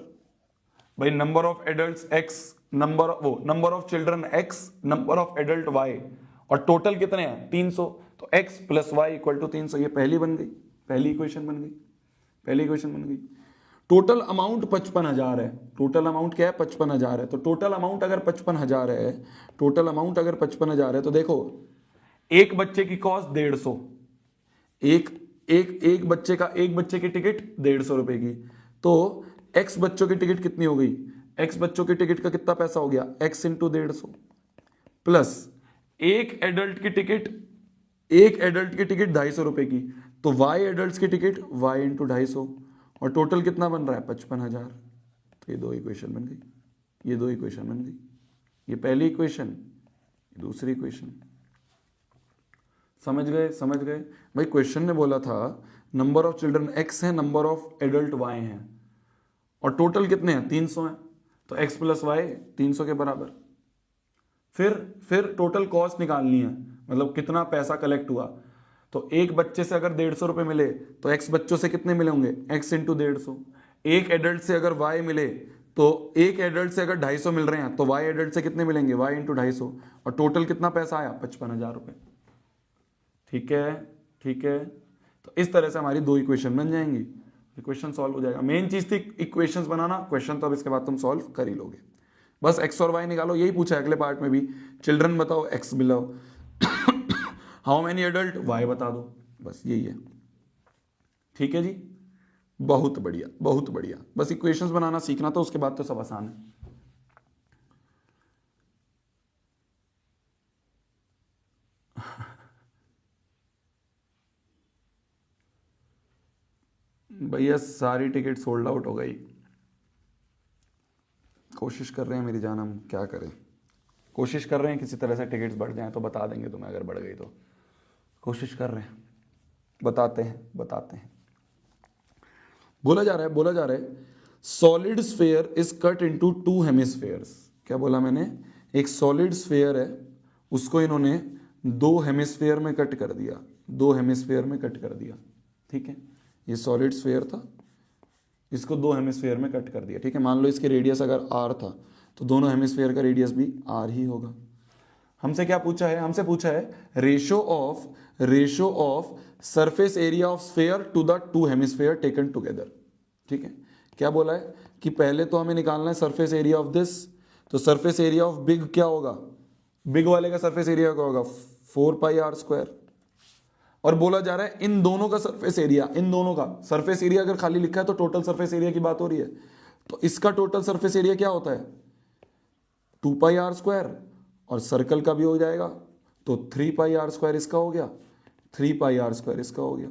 [SPEAKER 1] भाई number of adult x, number of children x, number of adult y, और टोटल कितने हैं 300, तो x plus y equal to 300, ये पहली इक्वेशन बन गई। टोटल अमाउंट 55,000 है, टोटल अमाउंट क्या है 55,000 है, तो टोटल अमाउंट अगर 55,000 है, तो देखो एक बच्चे की कॉस्ट 150, एक बच्चे की टिकट 150 रुपए की, तो x बच्चों की टिकट कितनी हो गई, x बच्चों की टिकट का कितना पैसा हो गया, x इंटू 150 प्लस एक एडल्ट की टिकट 250 रुपए की, तो y एडल्ट की टिकट y इंटू 250, और टोटल कितना बन रहा है 55,000, तो ये दो इक्वेशन बन गई, ये पहली इक्वेशन, ये दूसरी इक्वेशन, समझ गए भाई। क्वेश्चन ने बोला था नंबर ऑफ चिल्ड्रन x है, नंबर ऑफ एडल्ट y हैं, और टोटल कितने हैं 300 हैं, तो x प्लस वाई 300 के बराबर। फिर टोटल कॉस्ट निकालनी है, मतलब कितना पैसा कलेक्ट हुआ, तो एक बच्चे से अगर 150 रुपए मिले तो x बच्चों से कितने मिले होंगे, x इंटू 150, एक एडल्ट से अगर y मिले, तो एक एडल्ट से अगर 250 मिल रहे हैं, तो y एडल्ट से कितने मिलेंगे, y इंटू 250, और टोटल कितना पैसा आया 55,000 रुपए, ठीक है। तो इस तरह से हमारी दो इक्वेशन बन जाएंगी, इक्वेशन सॉल्व हो जाएगा। मेन चीज थी इक्वेशंस बनाना, क्वेश्चन तो अब इसके बाद तुम सॉल्व कर ही लोगे, बस x और y निकालो, यही पूछा है अगले पार्ट में भी, चिल्ड्रन बताओ x below how many adult, y बता दो, बस यही है। ठीक है जी, बहुत बढ़िया बहुत बढ़िया। बस इक्वेशंस बनाना सीखना था, उसके बाद तो सब आसान है। भैया सारी टिकट सोल्ड आउट हो गई। कोशिश कर रहे हैं मेरी जान, हम क्या करें, कोशिश कर रहे हैं किसी तरह से टिकट्स बढ़ जाएं तो बता देंगे तुम्हें, अगर बढ़ गई तो कोशिश कर रहे हैं, बताते हैं। बोला जा रहा है solid sphere is cut into two hemispheres. क्या बोला मैंने, एक सॉलिड स्फेयर है, उसको इन्होंने दो हेमिस्फेयर में कट कर दिया, दो हेमिस्फेयर में कट कर दिया। ठीक है, ये सॉलिड स्फेयर था, इसको दो हेमिस्फेयर में कट कर दिया। ठीक है, मान लो इसकी रेडियस अगर आर था तो दोनों हेमिस्फेयर का रेडियस भी आर ही होगा। हमसे क्या पूछा है, हमसे पूछा है ratio of surface area of sphere to the two hemisphere taken together. ठीक है, क्या बोला है कि पहले तो हमें निकालना है सरफेस एरिया ऑफ दिस, तो सरफेस एरिया ऑफ बिग क्या होगा, बिग वाले का सरफेस एरिया क्या होगा 4πr²। और बोला जा रहा है इन दोनों का सरफेस एरिया, इन दोनों का सरफेस एरिया अगर खाली लिखा है तो टोटल सरफेस एरिया की बात हो रही है, तो इसका टोटल सरफेस एरिया क्या होता है 2πr², और सर्कल का भी हो जाएगा तो 3πr² इसका हो गया, 3πr² इसका हो गया,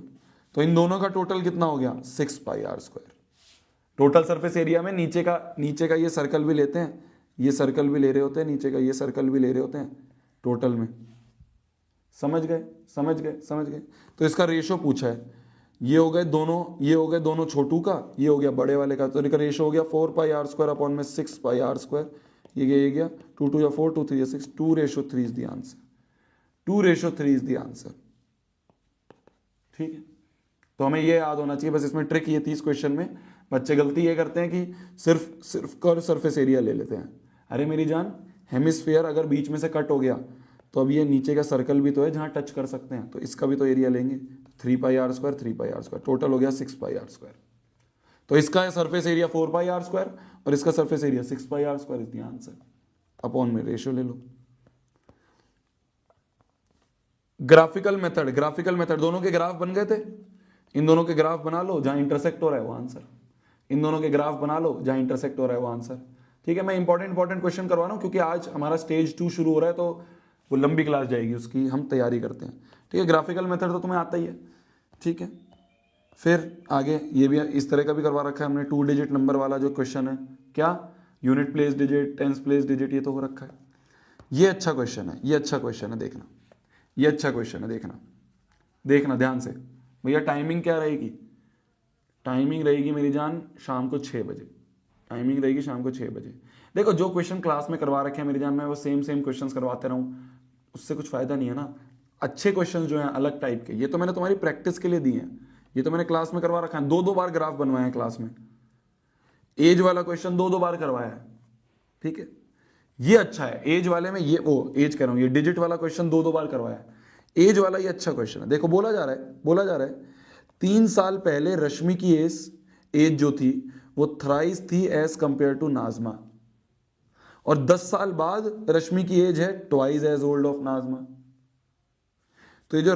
[SPEAKER 1] तो इन दोनों का टोटल कितना हो गया 6πr²। टोटल सरफेस एरिया में नीचे का ये सर्कल भी लेते हैं, ये सर्कल भी ले रहे होते हैं, नीचे का ये सर्कल भी ले रहे होते हैं टोटल में। समझ गए। तो इसका रेशो पूछा है, ये हो गए दोनों छोटू का, ये हो गया बड़े वाले का, तो इसका रेशो हो गया 4πr² अपॉन में 6πr²। ये गया 2 2 या 4 2 3 या 6, 2:3 is the answer, 2:3 is the answer. ठीक है, तो हमें ये याद होना चाहिए। बस इसमें ट्रिक ये थी इस क्वेश्चन में, बच्चे गलती ये करते हैं कि सिर्फ कर्व सरफेस एरिया ले लेते हैं। अरे मेरी जान, हेमिस्फीयर अगर बीच में से कट हो गया तो अब ये नीचे का सर्कल भी तो है जहां टच कर सकते हैं, तो इसका भी तो एरिया लेंगे, 3πr², टोटल हो गया 6πr²। तो इसका सरफेस एरिया 4πr² और इसका surface area 6πr² is the answer. Upon में रेशियो ले लो। ग्राफिकल मेथड, दोनों के ग्राफ बन गए थे, इन दोनों के ग्राफ बना लो, जहां इंटरसेक्ट हो रहा है वो आंसर, इन दोनों के ग्राफ बना लो, जहां इंटरसेक्ट हो रहा है वो आंसर। ठीक है, मैं इंपॉर्टेंट क्वेश्चन करवा रहा हूं क्योंकि आज हमारा स्टेज 2 शुरू हो रहा है, तो वो लंबी क्लास जाएगी, उसकी हम तैयारी करते हैं। ठीक है, ग्राफिकल मेथड तो तुम्हें आता ही है। ठीक है, फिर आगे ये भी इस तरह का भी करवा रखा है हमने, 2 डिजिट नंबर वाला जो क्वेश्चन है, क्या unit place digit, tens place digit, ये तो हो रखा है। ये अच्छा क्वेश्चन है, ये अच्छा क्वेश्चन है, देखना, ये अच्छा क्वेश्चन है, देखना ध्यान से। भैया टाइमिंग क्या रहेगी, टाइमिंग रहेगी मेरी जान शाम को 6 बजे, टाइमिंग रहेगी शाम को 6 बजे। देखो जो क्वेश्चन क्लास में करवा रखे हैं मेरी जान, मैं वो सेम क्वेश्चंस करवाते रहूं, उससे कुछ फायदा नहीं है ना। अच्छे क्वेश्चंस जो हैं अलग टाइप के, ये तो मैंने तुम्हारी प्रैक्टिस के लिए दिए हैं, ये तो मैंने क्लास में करवा रखा है, 2 बार ग्राफ बनवाए हैं क्लास में, एज वाला क्वेश्चन 2 बार करवाया है। ठीक है, ये अच्छा है, एज वाले में ये एज कह रहा हूं, ये डिजिट वाला क्वेश्चन 2 बार करवाया है, एज वाला ये अच्छा क्वेश्चन है। देखो बोला जा रहा है 3 साल पहले रश्मि की एज जो थी वो थ्राइस थी एज कंपेयर टू नाजमा, और 10 साल बाद रश्मि की एज है twice as old of Najma. तो ये जो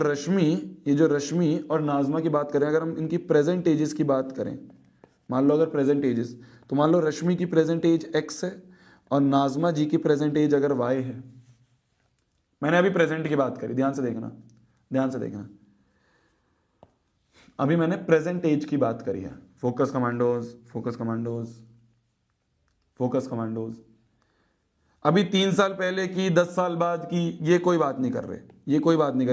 [SPEAKER 1] रश्मि और नाजमा की बात करें, अगर हम इनकी प्रेजेंट एजेस की बात करें, मान लो अगर प्रेजेंट एजेस, तो मान लो रश्मि की प्रेजेंट एज x है और नाजमा जी की प्रेजेंट एज अगर y है। मैंने अभी प्रेजेंट की बात करी, ध्यान से देखना, अभी मैंने प्रेजेंट एज की बात करी है। Focus commandos. अभी 3 साल पहले की, 10 साल बाद की, ये कोई बात नहीं कर रहे,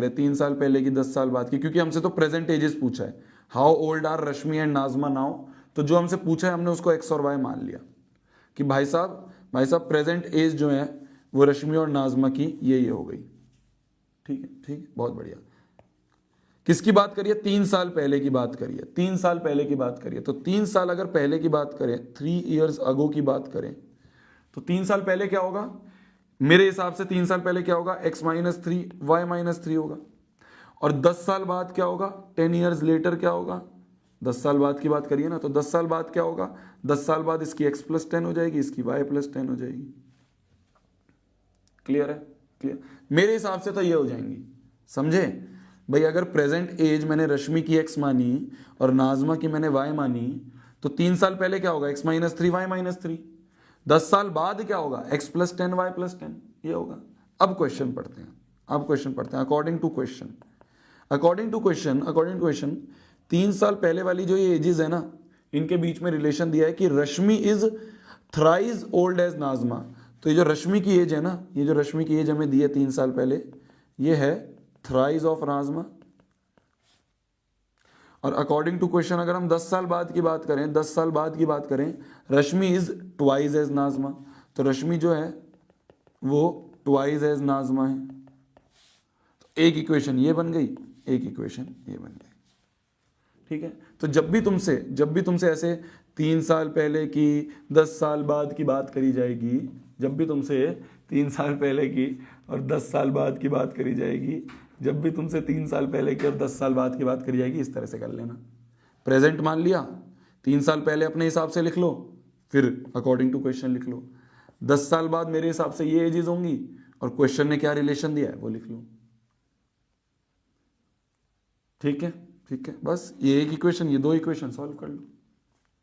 [SPEAKER 1] 3 साल पहले की, 10 साल बाद की, क्योंकि हमसे तो प्रेजेंट एजेस पूछा है। How old are Rashmi and Najma now, तो जो हमसे पूछा है हमने उसको x और y मान लिया कि भाई साहब प्रेजेंट एज जो है वो रश्मि और नाजमा की ये हो गई। ठीक है, बहुत बढ़िया। किसकी बात करिए, 3 साल पहले की बात करिए, 3 साल पहले की बात करिए, तो 3 साल अगर पहले की बात करें, 3 years अगो की बात करें, तो 3 साल पहले क्या होगा, मेरे हिसाब से 3 साल पहले क्या होगा, x - 3 y - 3 होगा। और 10 साल बाद क्या होगा, 10 years लेटर क्या होगा, 10 साल बाद की बात करिए ना, तो 10 साल बाद क्या होगा, 10 साल बाद इसकी x + 10 हो जाएगी, इसकी y + 10 हो जाएगी। क्लियर है, क्लियर। मेरे हिसाब से तो ये हो जाएंगी, समझे भाई? अगर प्रेजेंट एज मैंने रश्मि की x मानी और नाजमा की मैंने y मानी, तो 3 साल पहले क्या होगा? x minus three y minus three. 10 साल बाद क्या होगा? x प्लस 10 वाई प्लस 10, ये होगा। अब क्वेश्चन पढ़ते हैं according to question. According to question 3 साल पहले वाली जो ये एजेस है ना, इनके बीच में रिलेशन दिया है कि रश्मि is thrice old age Najma. तो ये जो रश्मि की एज है ना, ये जो रश्मि की एज हमें दी है 3 साल पहले, ये है थ्राइज ऑफ नाजमा। और अकॉर्डिंग टू क्वेश्चन अगर हम 10 साल बाद की बात करें, रश्मि इज ट्वाइज एज नाजमा। तो रश्मि जो है वो ट्वाइज एज नाजमा है। तो एक इक्वेशन ये बन गई, एक इक्वेशन ये बन गई। ठीक है, तो जब भी तुमसे ऐसे 3 साल पहले की 10 साल बाद की बात करी जाएगी, जब भी तुमसे 3 साल पहले की और 10 साल बाद की बात करी जाएगी, जब भी तुमसे 3 साल पहले की और 10 साल बाद की बात करी जाएगी, इस तरह से कर लेना। प्रेजेंट मान लिया, 3 साल पहले अपने हिसाब से लिख लो, फिर अकॉर्डिंग टू क्वेश्चन लिख लो। 10 साल बाद मेरे हिसाब से ये एजेस होंगी और क्वेश्चन ने क्या रिलेशन दिया है वो लिख लो। ठीक है, बस ये एक इक्वेशन, ये 2 इक्वेशन सॉल्व कर लो।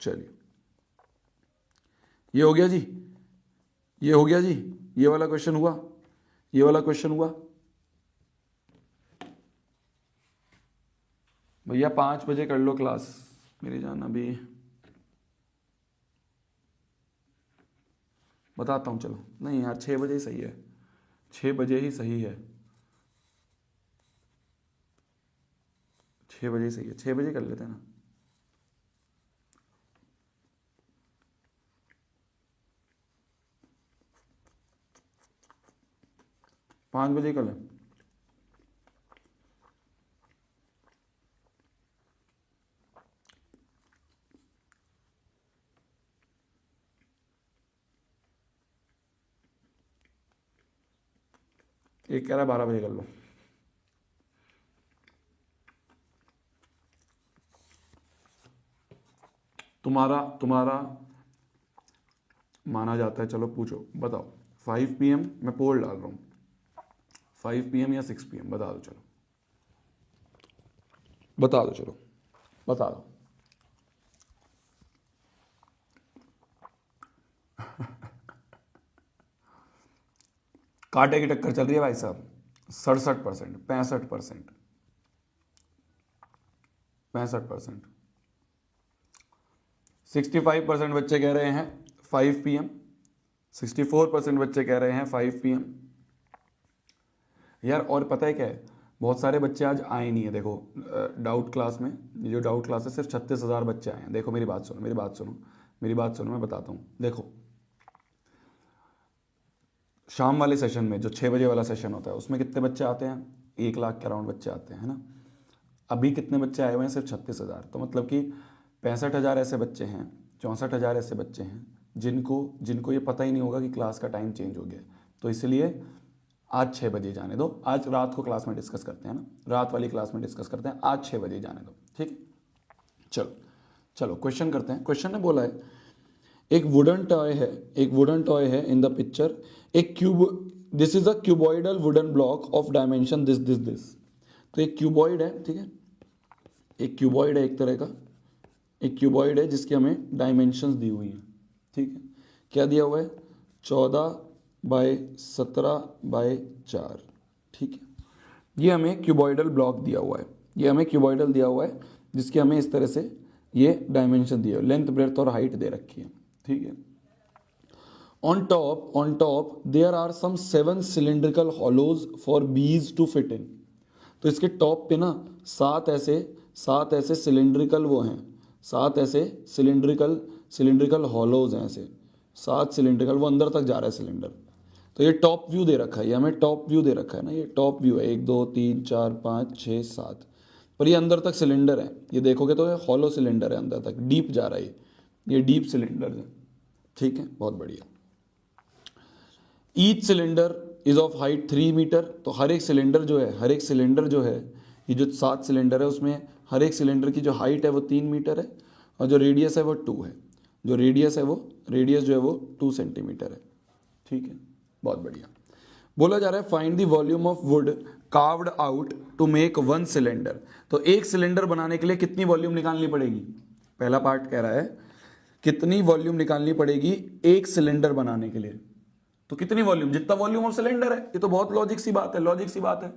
[SPEAKER 1] चलिए, ये हो गया जी, ये वाला क्वेश्चन हुआ। भैया 5 बजे कर लो क्लास, मेरी जान। अभी बताता हूँ, चलो। नहीं यार, 6 बजे ही सही है, 6 बजे ही सही है, 6 बजे सही है, 6 बजे कर लेते हैं ना। पाँच बजे कर लें। एक कह रहा है 12 बजे कर लो। तुम्हारा माना जाता है। चलो पूछो, बताओ। 5 PM मैं पोल डाल रहा हूँ, 5 PM या 6 PM, बता दो। चलो बता दो। कांटे की टक्कर चल रही है भाई साहब। 67%, 65%, 65% बच्चे कह रहे हैं 5 PM, 64% बच्चे कह रहे हैं 5 PM। यार और पता है क्या है, बहुत सारे बच्चे आज आए नहीं है। देखो डाउट क्लास में, ये जो डाउट क्लास है, सिर्फ 36,000 बच्चे आए हैं। देखो मेरी बात सुनो, मैं बताता हूँ। देखो शाम वाले सेशन में, जो 6 बजे वाला सेशन होता है, उसमें कितने बच्चे आते हैं? 1 लाख के अराउंड बच्चे आते हैं, है ना। अभी कितने बच्चे आए हुए हैं? सिर्फ 36,000। तो मतलब कि 65,000 ऐसे बच्चे हैं, 64,000 ऐसे बच्चे हैं जिनको ये पता ही नहीं होगा कि क्लास का टाइम चेंज हो गया। तो इसलिए आज 6 बजे जाने दो। आज रात को क्लास में डिस्कस करते हैं ना, रात वाली क्लास में डिस्कस करते हैं। आज 6 बजे जाने दो, ठीक है। चलो क्वेश्चन करते हैं। क्वेश्चन ने बोला है एक वुडन टॉय है इन द पिक्चर, एक cube, this is a cuboidal wooden block of dimension this. तो एक क्यूबॉइड है, ठीक है, एक क्यूबॉइड है, एक तरह का एक क्यूबॉइड है जिसकी हमें डायमेंशंस दी हुई हैं, ठीक है। क्या दिया हुआ है? 14/17/4, ठीक है। ये हमें क्यूबॉइडल ब्लॉक दिया हुआ है, जिसकी हमें इस तरह से ये डायमेंशन दिए, लेंथ ब्रेड्थ और हाइट दे रखी है, ठीक है। On top there are some 7 cylindrical hollows for beads to fit in. तो इसके टॉप पे ना 7 ऐसे सिलेंड्रिकल वो हैं, 7 ऐसे सिलेंड्रिकल हॉलोज हैं, ऐसे 7 सिलेंड्रिकल, वो अंदर तक जा रहा है सिलेंडर। तो ये टॉप व्यू दे रखा है, ये हमें टॉप व्यू दे रखा है ना, ये टॉप व्यू है। 1 2 3 4 5 6 7, पर ये अंदर तक सिलेंडर है। ये देखोगे तो ये हॉलो सिलेंडर है, अंदर तक डीप जा रहा है, ये डीप सिलेंडर है, ठीक है, बहुत बढ़िया। Each cylinder is of height 3 metre. तो हर एक सिलेंडर जो है, ये जो 7 सिलेंडर है उसमें हर एक सिलेंडर की जो हाइट है वो 3 मीटर है, और जो रेडियस है वो 2 है। रेडियस जो है वो 2 सेंटीमीटर है, ठीक है, बहुत बढ़िया। बोला जा रहा है find the volume of wood carved out to make one cylinder. तो एक सिलेंडर बनाने के लिए कितनी वॉल्यूम निकालनी पड़ेगी? पहला पार्ट कह रहा है कितनी वॉल्यूम निकालनी पड़ेगी एक सिलेंडर बनाने के लिए। तो कितनी वॉल्यूम? जितना वॉल्यूम ऑफ सिलेंडर है। ये तो बहुत लॉजिक सी बात है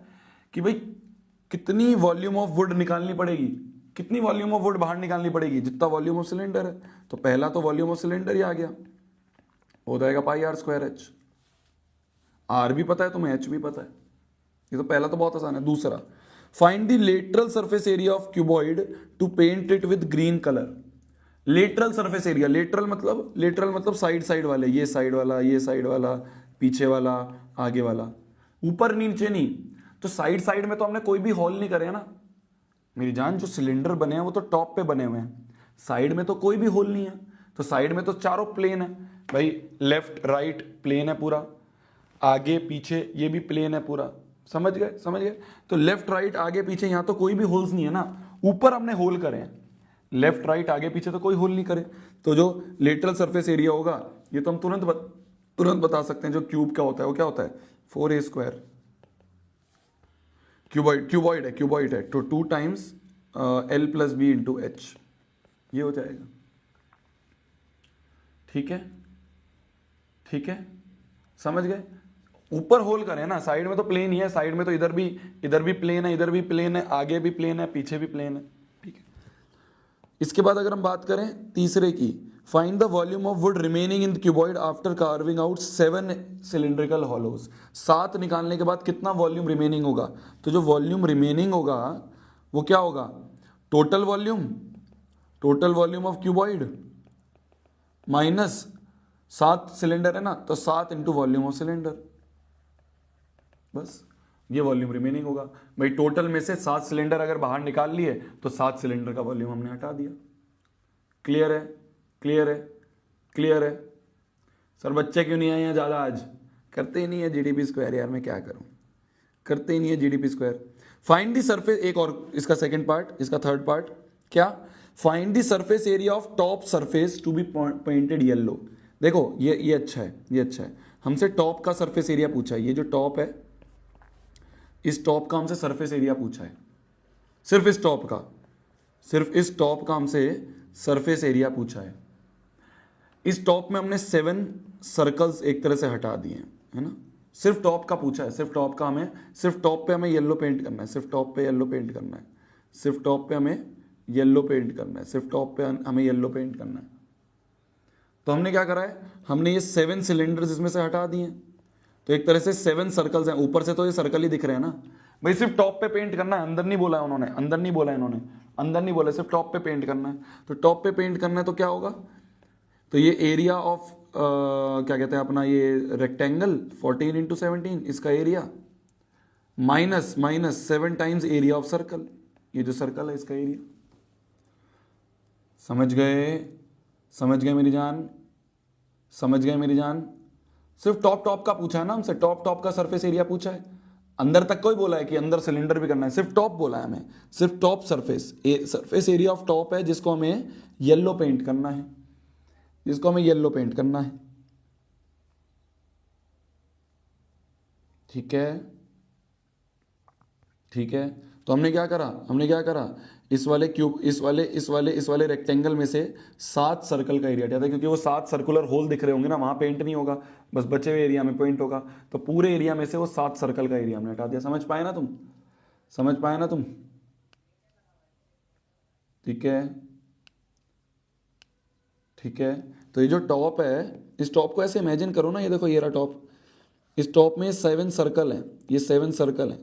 [SPEAKER 1] कि भाई कितनी वॉल्यूम ऑफ वुड निकालनी पड़ेगी, कितनी वॉल्यूम ऑफ वुड बाहर निकालनी पड़ेगी, जितना वॉल्यूम ऑफ सिलेंडर है। तो पहला तो वॉल्यूम ऑफ सिलेंडर ही आ गया, हो जाएगा पाई आर स्क्वायर एच। आर भी पता है तुम्हें, एच भी पता है, ये तो पहला तो बहुत आसान है। दूसरा, find the lateral surface area of cuboid to paint it with green colour. Lateral surface area, lateral मतलब साइड वाले, ये साइड वाला, ये साइड वाला, पीछे वाला, आगे वाला, ऊपर नीचे नहीं। तो साइड में तो हमने कोई भी होल नहीं करे ना मेरी जान। जो सिलेंडर बने हैं वो तो टॉप पे बने हुए हैं, साइड में तो कोई भी होल नहीं है। तो साइड में तो चारों प्लेन है भाई, लेफ्ट राइट प्लेन है पूरा, आगे पीछे ये भी प्लेन है पूरा। समझ गए? तो लेफ्ट राइट आगे पीछे यहां तो कोई भी होल्स नहीं है ना। ऊपर हमने होल करे हैं, लेफ्ट राइट आगे पीछे तो कोई होल नहीं करे। तो जो लेटरल सरफेस एरिया होगा ये तो हम तुरंत बता सकते हैं। जो क्यूब क्या होता है, वो क्या होता है 4a स्क्वायर। क्यूबॉइड है तो 2 times l plus b into h, ये हो जाएगा। ठीक है, समझ गए? ऊपर होल करें ना, साइड में तो प्लेन ही है, साइड में तो इधर भी प्लेन है, इधर भी प्लेन है, आगे भी प्लेन है, पीछे भी प्लेन है। ठीक है, इसके बाद अगर हम बात करें तीसरे की, find the volume of wood remaining in cuboid after carving out 7 cylindrical hollows. 7 निकालने के बाद कितना वॉल्यूम रिमेनिंग होगा? तो जो वॉल्यूम रिमेनिंग होगा वो क्या होगा? Total volume of cuboid minus 7 cylinder है ना, तो 7 इंटू वॉल्यूम ऑफ सिलेंडर, बस ये वॉल्यूम रिमेनिंग होगा। भाई टोटल में से 7 सिलेंडर अगर बाहर निकाल लिए तो 7 सिलेंडर का वॉल्यूम हमने हटा दिया। क्लियर है? सर बच्चे क्यों नहीं आए हैं ज़्यादा आज? करते ही नहीं है जीडीपी स्क्वायर यार, मैं क्या करूं, करते ही नहीं है GDP square. Find the surface, एक और इसका सेकंड पार्ट, इसका थर्ड पार्ट क्या? Find the surface area of top surface to be painted yellow. देखो ये अच्छा है, हमसे टॉप का सरफेस एरिया पूछा है। ये जो टॉप है, इस टॉप का हमसे सरफेस एरिया पूछा है, सिर्फ इस टॉप का हमसे सरफेस एरिया पूछा है। इस टॉप में हमने 7 सर्कल्स एक तरह से हटा दिए हैं, है ना। सिर्फ टॉप का पूछा है, सिर्फ टॉप पे हमें येलो पेंट करना है, सिर्फ टॉप पे येलो पेंट करना है, सिर्फ टॉप पे हमें येलो पेंट करना है, सिर्फ टॉप पे हमें येलो पेंट करना है। तो हमने क्या करा है, हमने ये 7 सिलेंडर्स इसमें से हटा दिए। तो एक तरह से 7 सर्कल्स हैं, ऊपर से तो ये सर्कल ही दिख रहे हैं ना भाई। सिर्फ टॉप पे पेंट करना है, अंदर नहीं बोला इन्होंने, सिर्फ टॉप पे पेंट करना है। तो टॉप पे पेंट करना है तो क्या होगा? तो ये एरिया ऑफ क्या कहते हैं अपना ये रेक्टेंगल 14 इंटू 17, इसका area minus 7 times area of circle, ये जो सर्कल है इसका एरिया। समझ गए मेरी जान? सिर्फ टॉप का पूछा है ना हमसे, टॉप का सरफेस एरिया पूछा है। अंदर तक कोई बोला है कि अंदर सिलेंडर भी करना है, सिर्फ टॉप बोला है हमें, सिर्फ top surface area of top है जिसको हमें येलो पेंट करना है, ठीक है। तो हमने क्या करा, इस वाले रेक्टेंगल में से 7 सर्कल का एरिया हटा था, क्योंकि वो 7 सर्कुलर होल दिख रहे होंगे ना, वहां पेंट नहीं होगा, बस बचे हुए एरिया में पेंट होगा। तो पूरे एरिया में से वो 7 सर्कल का एरिया हमने हटा दिया। समझ पाए ना तुम? ठीक है। तो ये जो टॉप है, इस टॉप को ऐसे इमेजिन करो ना, ये देखो ये रहा टॉप, इस टॉप में 7 सर्कल हैं, ये 7 सर्कल हैं।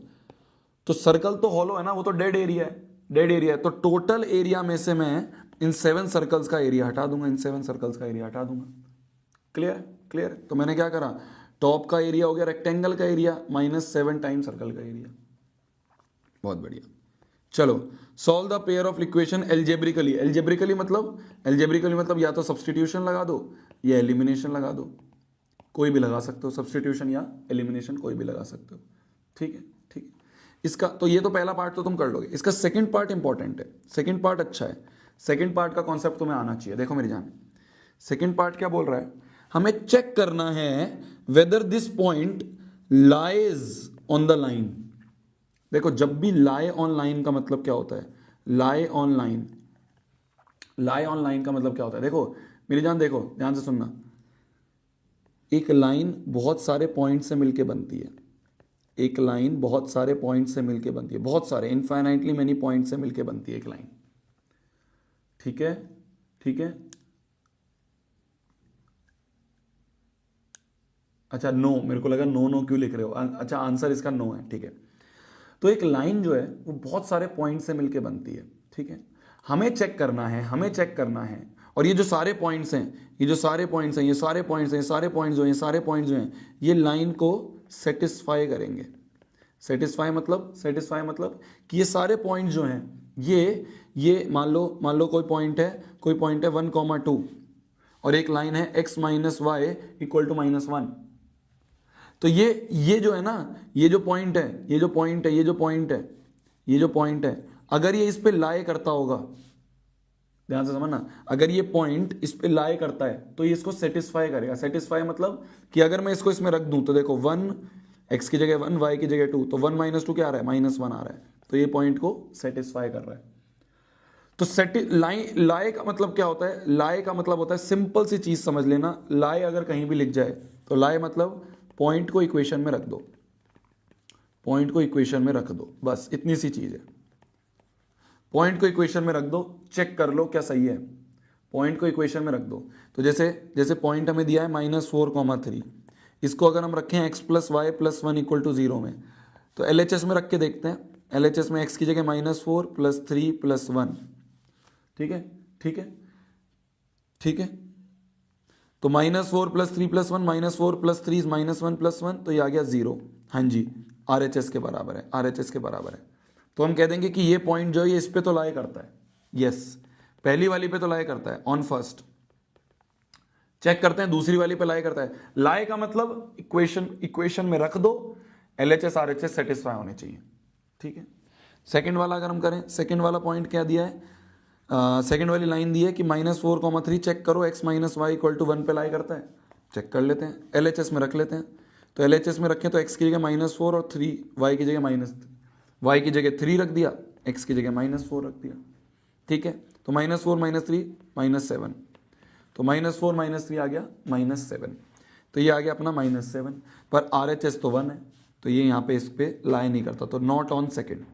[SPEAKER 1] तो सर्कल तो हॉलो है ना, वो तो डेड एरिया है। तो टोटल एरिया में से मैं इन 7 सर्कल्स का एरिया हटा दूंगा। क्लियर? तो मैंने क्या करा, टॉप का एरिया हो गया रेक्टेंगल का एरिया माइनस 7 टाइम सर्कल का एरिया। बहुत बढ़िया। चलो solve the pair of equation algebraically मतलब या तो सब्स्टिट्यूशन लगा दो या एलिमिनेशन लगा दो, कोई भी लगा सकते हो, सब्स्टिट्यूशन या एलिमिनेशन कोई भी लगा सकते हो। ठीक है। इसका तो ये तो पहला पार्ट तो तुम कर लोगे, इसका सेकंड पार्ट इंपॉर्टेंट है, सेकंड पार्ट अच्छा है, सेकंड पार्ट का कॉन्सेप्ट तुम्हें आना चाहिए। देखो मेरी जान, सेकंड पार्ट क्या बोल रहा है, हमें चेक करना है whether this point lies on the line. देखो जब भी लाई ऑन लाइन का मतलब क्या होता है, lie on line, lie on line का मतलब क्या होता है, देखो मेरी जान, देखो ध्यान से सुनना। एक लाइन बहुत सारे पॉइंट से मिलके बनती है, एक लाइन बहुत सारे पॉइंट से मिलके बनती है, बहुत सारे इनफाइनाइटली मेनी पॉइंट से मिलके बनती है एक लाइन। ठीक है, ठीक है। अच्छा नो, मेरे को लगा नो नो क्यों लिख रहे हो, अच्छा आंसर इसका नो है, ठीक है। तो एक लाइन जो है वो बहुत सारे पॉइंट से मिलके बनती है, ठीक है। हमें चेक करना है, हमें चेक करना है, और ये जो सारे पॉइंट्स हैं, ये जो सारे पॉइंट्स हैं, ये सारे पॉइंट्स हैं, ये सारे पॉइंट्स जो हैं, ये सारे पॉइंट्स जो हैं, ये लाइन को सेटिस्फाई करेंगे। सेटिस्फाई मतलब कि ये सारे पॉइंट जो हैं, ये मान लो कोई पॉइंट है 1,2 और एक लाइन है x minus y equal to -1। तो ये जो है ना, ये जो पॉइंट है, अगर ये इस पे लाई करता होगा, ध्यान से समझना, अगर ये पॉइंट इस पे लाई करता है तो ये इसको सेटिस्फाई करेगा। सेटिस्फाई मतलब कि अगर मैं इसको इसमें रख दूं तो देखो 1 x की जगह 1, y की जगह 2, तो 1 - 2 क्या आ रहा है, -1 आ रहा है, तो ये पॉइंट को सेटिस्फाई कर रहा है। तो लाई का मतलब क्या होता है, लाई का मतलब होता है, सिंपल सी चीज समझ लेना, लाई अगर कहीं भी लिख जाए तो लाई मतलब पॉइंट को इक्वेशन में रख दो, पॉइंट को इक्वेशन में रख दो, बस इतनी सी चीज है। पॉइंट को इक्वेशन में रख दो, चेक कर लो क्या सही है, पॉइंट को इक्वेशन में रख दो। तो जैसे पॉइंट हमें दिया है -4,3, इसको अगर हम रखें x + y + 1 = 0 में, तो LHS में रख के देखते हैं। LHS में x की जगह -4 + 3 + 1, ठीक है, ठीक है, ठीक है। तो -4 + 3 + 1, -4 + 3 -1 + 1, तो ये आ गया 0। हाँ जी, RHS के बराबर है, RHS के बराबर है। तो हम कह देंगे कि ये पॉइंट जो है ये इस पे तो लाई करता है, यस, पहली वाली पे तो लाई करता है, ऑन फर्स्ट। चेक करते हैं दूसरी वाली पे लाई करता है। लाई का मतलब इक्वेशन में रख दो, LHS RHS सेटिस्फाई होने चाहिए, ठीक है। सेकंड वाला अगर हम करें, सेकंड वाला पॉइंट क्या दिया है, सेकंड वाली लाइन दी है कि -4,3 चेक करो x - y = 1 पे लाई करता है, चेक कर लेते हैं, LHS में रख लेते हैं। तो LHS में रखें तो x की जगह -4 और 3, y की जगह 3 रख दिया, x की जगह -4 रख दिया, ठीक है। तो -4 - 3 -7, तो -4 - 3 आ गया -7, तो ये आ गया अपना -7, पर RHS तो 1 है, तो ये यहाँ पे इस पे लाई नहीं करता, तो नॉट ऑन सेकंड।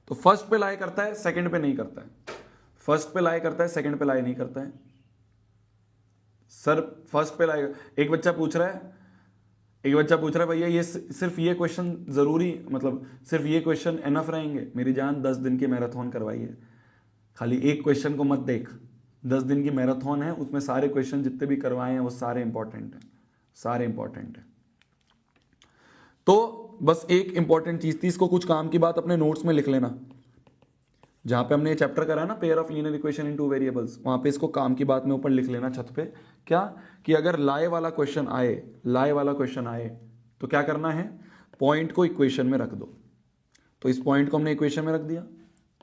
[SPEAKER 1] तो फर्स्ट पे लाई करता है, सेकंड पे नहीं करता है, फर्स्ट पे लाई करता है, सेकंड पे लाई नहीं करता है। सर फर्स्ट पे लाई, एक बच्चा पूछ रहा है भैया ये सिर्फ ये क्वेश्चन जरूरी, मतलब सिर्फ ये क्वेश्चन एनफ रहेंगे? मेरी जान 10 दिन की मैराथन करवाई है, खाली एक क्वेश्चन को मत देख, 10 दिन की मैराथन है, उसमें सारे क्वेश्चन जितने भी करवाए हैं वो सारे इंपॉर्टेंट हैं, सारे इंपॉर्टेंट हैं। तो बस एक इंपॉर्टेंट चीज थी, इसको कुछ काम की बात अपने नोट्स में लिख लेना, जहां पे हमने ये चैप्टर करा ना, pair of linear equation in 2 variables, वहां पे इसको काम की बात में ऊपर लिख लेना छत पे, क्या कि अगर लाई वाला क्वेश्चन आए तो क्या करना है, पॉइंट को इक्वेशन में रख दो। तो इस पॉइंट को हमने इक्वेशन में रख दिया,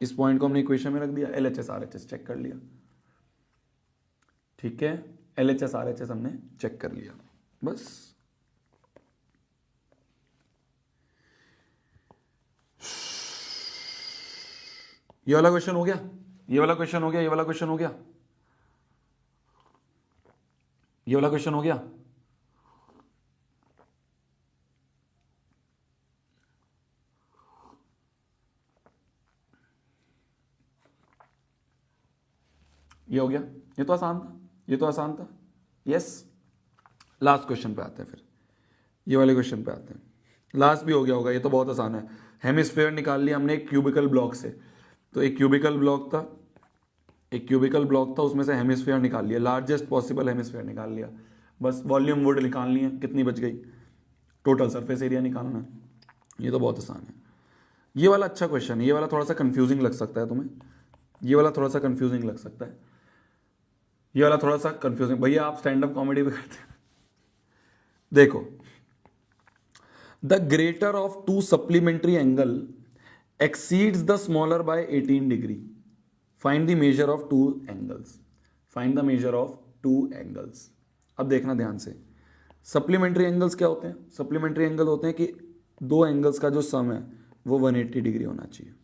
[SPEAKER 1] इस पॉइंट को हमने इक्वेशन में रख दिया, LHS RHS चेक कर लिया, ठीक है, LHS RHS हमने चेक कर लिया, बस। ये वाला क्वेश्चन हो गया, ये वाला क्वेश्चन हो गया, ये वाला क्वेश्चन हो गया, ये वाला क्वेश्चन हो गया। ये हो गया, ये तो आसान था, ये तो आसान था, यस। लास्ट क्वेश्चन पे आते हैं, फिर ये वाले क्वेश्चन पे आते हैं, लास्ट भी हो गया होगा, ये तो बहुत आसान है। हेमिस्फीयर निकाल लिया हमने एक क्यूबिकल ब्लॉक से, तो एक क्यूबिकल ब्लॉक था, उसमें से हेमिस्फीयर निकाल लिया, लार्जेस्ट पॉसिबल हेमिस्फीयर निकाल लिया, बस वॉल्यूम वुड निकालनी है, कितनी बच गई, टोटल सरफेस एरिया निकालना है, ये तो बहुत आसान है। ये वाला अच्छा क्वेश्चन है, ये वाला थोड़ा सा कंफ्यूजिंग लग सकता है तुम्हें, ये वाला थोड़ा सा कंफ्यूजिंग लग सकता है, ये वाला थोड़ा सा कंफ्यूजिंग, भैया आप स्टैंड अप कॉमेडी भी करते हैं। देखो, the greater of 2 supplementary angle exceeds the smaller by 18 degree. Find the measure of 2 angles. Find the measure of 2 angles. अब देखना ध्यान से, सप्लीमेंट्री एंगल्स क्या होते हैं? सप्लीमेंट्री एंगल होते हैं कि दो एंगल्स का जो सम है वो 180 डिग्री होना चाहिए।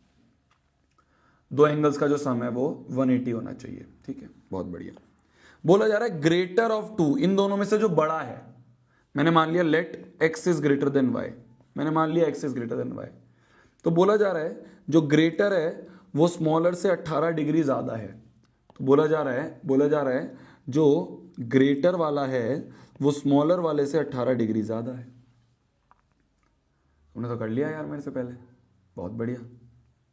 [SPEAKER 1] दो एंगल्स का जो सम है वो 180 होना चाहिए। ठीक है, बहुत बढ़िया। बोला जा रहा है ग्रेटर ऑफ टू, इन दोनों में से जो बड़ा है, मैंने मान लिया let x is greater than y, मैंने मान लिया x is greater than y, तो बोला जा रहा है जो ग्रेटर है वो स्मॉलर से 18 डिग्री ज्यादा है। तो बोला जा रहा है जो ग्रेटर वाला है वो स्मॉलर वाले से 18 डिग्री ज्यादा है। तुमने तो कर लिया यार मेरे से पहले, बहुत बढ़िया,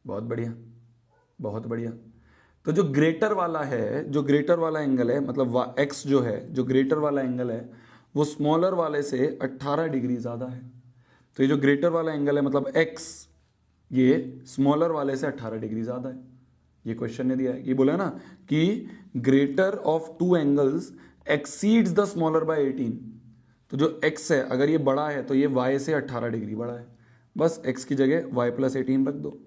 [SPEAKER 1] बहुत बढ़िया, बहुत बढ़िया। तो जो ग्रेटर वाला है, जो ग्रेटर वाला एंगल है, मतलब एक्स जो है, जो ग्रेटर वाला एंगल है वो स्मॉलर वाले से 18 डिग्री ज्यादा है। तो ये जो ग्रेटर वाला एंगल है मतलब एक्स, ये स्मॉलर वाले से 18 डिग्री ज्यादा है। ये क्वेश्चन ने दिया है, ये बोला ना कि greater of two angles exceeds the smaller by 18। तो जो x है अगर ये बड़ा है तो ये y से 18 डिग्री बड़ा है, बस x की जगह y प्लस 18 रख दो।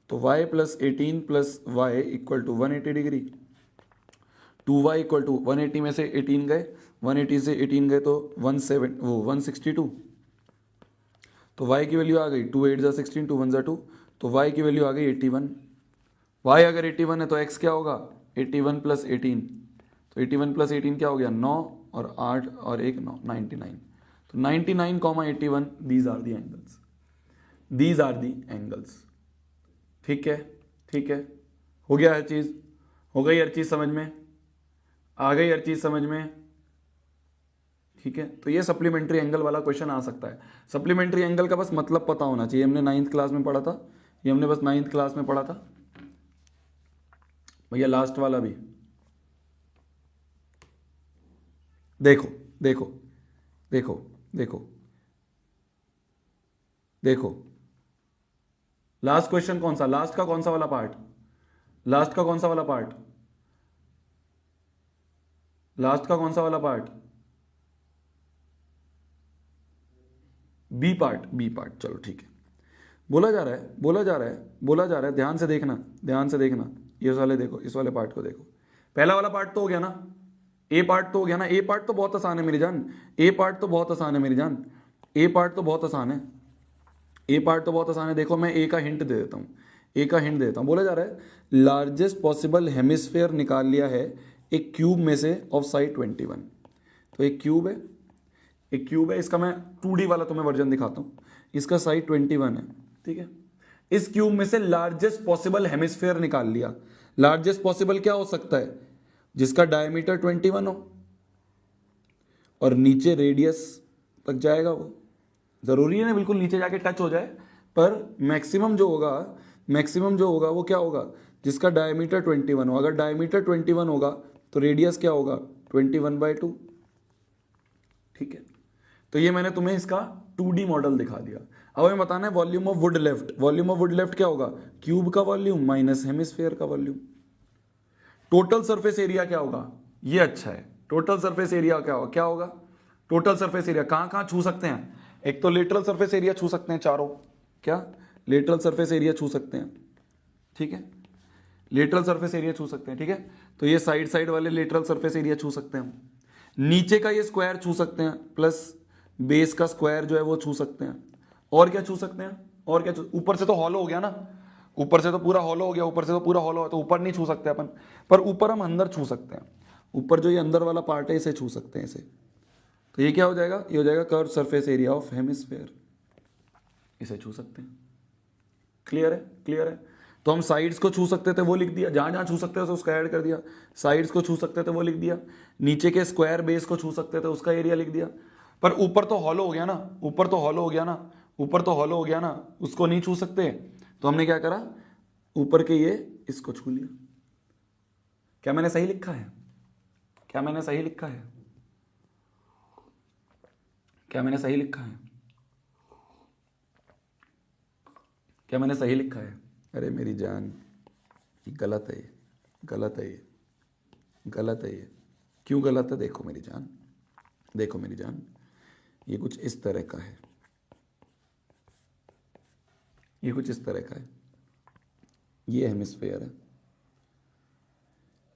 [SPEAKER 1] तो y plus 18 plus y equal to 180 degree. 2y equal to 180 में से 18 गए, 180 से 18 गए तो 162। तो y की वैल्यू आ गई 2 8 जा 16, 2 1 जा 2, तो y की वैल्यू आ गई 81। y अगर 81 है तो x क्या होगा? 81 प्लस 18, तो 81 प्लस 18 क्या हो गया? 9 और 8 और 1 9, 99। तो 99,81 these are the angles, these are the angles. ठीक है, ठीक है, हो गया हर चीज, हो गई हर चीज समझ में, आ गई हर चीज समझ में। ठीक है, तो ये सप्लीमेंट्री एंगल वाला क्वेश्चन आ सकता है। सप्लीमेंट्री एंगल का बस मतलब पता होना चाहिए, हमने 9th क्लास में पढ़ा था, ये हमने बस 9th क्लास में पढ़ा था भैया। लास्ट वाला भी देखो देखो देखो देखो देखो, लास्ट क्वेश्चन कौन सा, लास्ट का कौन सा वाला पार्ट, लास्ट का कौन सा वाला पार्ट, लास्ट का कौन सा वाला part? B part, b part, चलो ठीक है। बोला जा रहा है, ध्यान से देखना, ध्यान से देखना, ये वाले देखो, इस वाले पार्ट को देखो। पहला वाला पार्ट तो हो गया ना, ए पार्ट तो हो गया ना, ए पार्ट तो बहुत आसान है मेरी जान, ए पार्ट तो बहुत आसान है मेरी जान, ए पार्ट तो बहुत आसान है, ए पार्ट तो बहुत आसान है। देखो मैं ए का हिंट दे देता हूँ, ए का हिंट दे देता हूँ। बोला जा रहा है लार्जेस्ट पॉसिबल हेमिस्फेयर निकाल लिया है एक क्यूब में से ऑफ साइड 21। तो एक क्यूब है, एक क्यूब है, इसका मैं 2D वाला तुम्हें वर्जन दिखाता हूँ, इसका साइड 21 है। ठीक है, इस क्यूब में से लार्जेस्ट पॉसिबल हेमिस्फेयर निकाल लिया। लार्जेस्ट पॉसिबल क्या हो सकता है? जिसका डायमीटर 21 हो और नीचे रेडियस तक जाएगा वो, जरूरी है ना बिल्कुल नीचे जाके टच हो जाए, पर मैक्सिमम जो होगा, मैक्सिमम जो होगा वो क्या होगा? जिसका डायमीटर 21 हो। अगर डायमीटर 21 होगा तो रेडियस क्या होगा? 21/2। ठीक है, तो ये मैंने तुम्हें इसका 2D मॉडल दिखा दिया। अब हमें बताना है volume of would left. Volume of would left क्या होगा? क्यूब का वॉल्यूम माइनस हेमिस्फेयर का वॉल्यूम। टोटल सरफेस एरिया क्या होगा? ये अच्छा है, टोटल सरफेस एरिया क्या होगा? क्या होगा टोटल सरफेस एरिया? कहां कहां छू सकते हैं? एक तो लेटरल सरफेस एरिया छू सकते हैं चारों, क्या लेटरल सरफेस एरिया छू सकते हैं? ठीक है, लेटरल सरफेस एरिया छू सकते हैं। ठीक है, तो ये साइड साइड वाले लेटरल सरफेस एरिया छू सकते हैं। नीचे का ये स्क्वायर छू सकते हैं, प्लस बेस का स्क्वायर जो है वो छू सकते हैं। और क्या छू सकते हैं? और क्या? ऊपर से तो हॉलो हो गया ना, ऊपर से तो पूरा हॉलो हो गया, ऊपर से तो पूरा हॉलो है, तो ऊपर नहीं छू सकते अपन, पर ऊपर हम अंदर छू सकते हैं। ऊपर जो ये अंदर वाला पार्ट है इसे छू सकते हैं, इसे। तो ये क्या हो जाएगा? ये हो जाएगा curve surface area of hemisphere, इसे छू सकते हैं। क्लियर है? क्लियर है। तो हम साइड्स को छू सकते थे, वो लिख दिया, जहां जहां छू सकते थे उसका ऐड कर दिया। साइड्स को छू सकते थे, वो लिख दिया। नीचे के स्क्वायर बेस को छू सकते थे, उसका एरिया लिख दिया। पर ऊपर तो हॉलो हो गया ना, ऊपर तो हॉलो हो गया ना, ऊपर तो हॉलो हो गया ना, उसको नहीं छू सकते। तो हमने क्या करा? ऊपर के ये इसको छू लिया। क्या मैंने सही लिखा है? क्या मैंने सही लिखा है? क्या मैंने सही लिखा है? क्या मैंने सही लिखा है? अरे मेरी जान, ये गलत है, ये गलत है, ये गलत है। ये क्यों गलत है? देखो मेरी जान, देखो मेरी जान, ये कुछ इस तरह का है, ये कुछ इस तरह का है। ये हेमिस्फेयर है,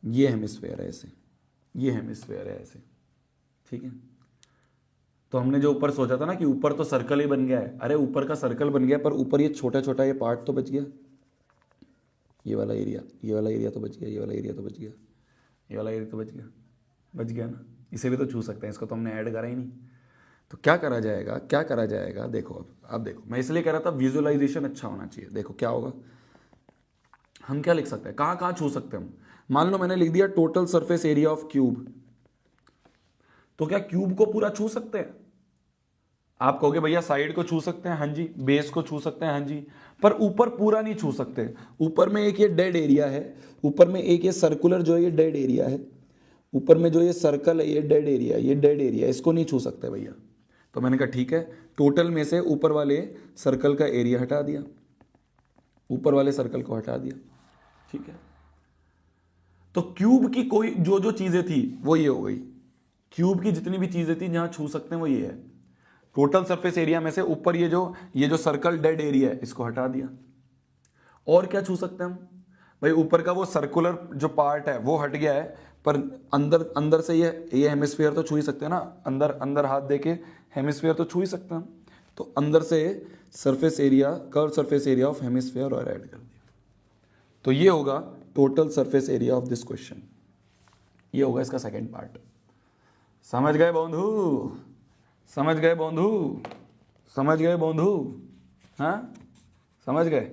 [SPEAKER 1] ये हेमिस्फेयर है ऐसे, ये हेमिस्फेयर है ऐसे। ठीक है, तो हमने जो ऊपर सोचा था ना कि ऊपर तो सर्कल ही बन गया है, अरे ऊपर का सर्कल बन गया पर ऊपर ये छोटा छोटा ये पार्ट तो बच गया, ये वाला एरिया, ये वाला एरिया तो बच गया, ये वाला एरिया तो बच गया, ये वाला एरिया तो बच गया ना। इसे भी तो छू सकते हैं, इसको तो हमने ऐड करा ही नहीं। तो क्या करा जाएगा, क्या करा जाएगा, देखो अब देखो, मैं इसलिए कह रहा था विजुअलाइजेशन अच्छा होना चाहिए। देखो क्या होगा, हम क्या लिख सकते हैं, कहाँ कहाँ छू सकते हैं हम। मान लो मैंने लिख दिया total surface area of cube, तो क्या क्यूब को पूरा छू सकते हैं? आप कहोगे भैया साइड को छू सकते हैं, हाँ जी। बेस को छू सकते हैं, हाँ जी। पर ऊपर पूरा नहीं छू सकते। ऊपर में एक ये डेड एरिया है, ऊपर में एक ये सर्कुलर जो है ये डेड एरिया है, ऊपर में जो ये सर्कल है ये डेड एरिया, ये डेड एरिया, इसको नहीं छू सकते भैया। तो मैंने कहा ठीक है, टोटल में से ऊपर वाले सर्कल का एरिया हटा दिया, ऊपर वाले सर्कल को हटा दिया, ठीक है। तो क्यूब की कोई जो जो चीजें थी वो ये हो गई, क्यूब की जितनी भी चीजें थी जहां छू सकते हैं वो ये है। टोटल सरफेस एरिया में से ऊपर ये जो सर्कल डेड एरिया है इसको हटा दिया। और क्या छू सकते हैं हम भाई, ऊपर का वो सर्कुलर जो पार्ट है वो हट गया है, पर अंदर अंदर से ये हेमिस्फीयर तो छू ही सकते हैं ना, अंदर अंदर हाथ देके हेमिस्फीयर तो छू ही सकते हैं हम। तो अंदर से surface area, curve surface area of hemisphere और ऐड कर दिया। तो ये होगा total surface area of this question, ये होगा इसका सेकंड पार्ट। समझ गए बंधु, समझ गए बंधु, समझ गए बंधु, हाँ समझ गए।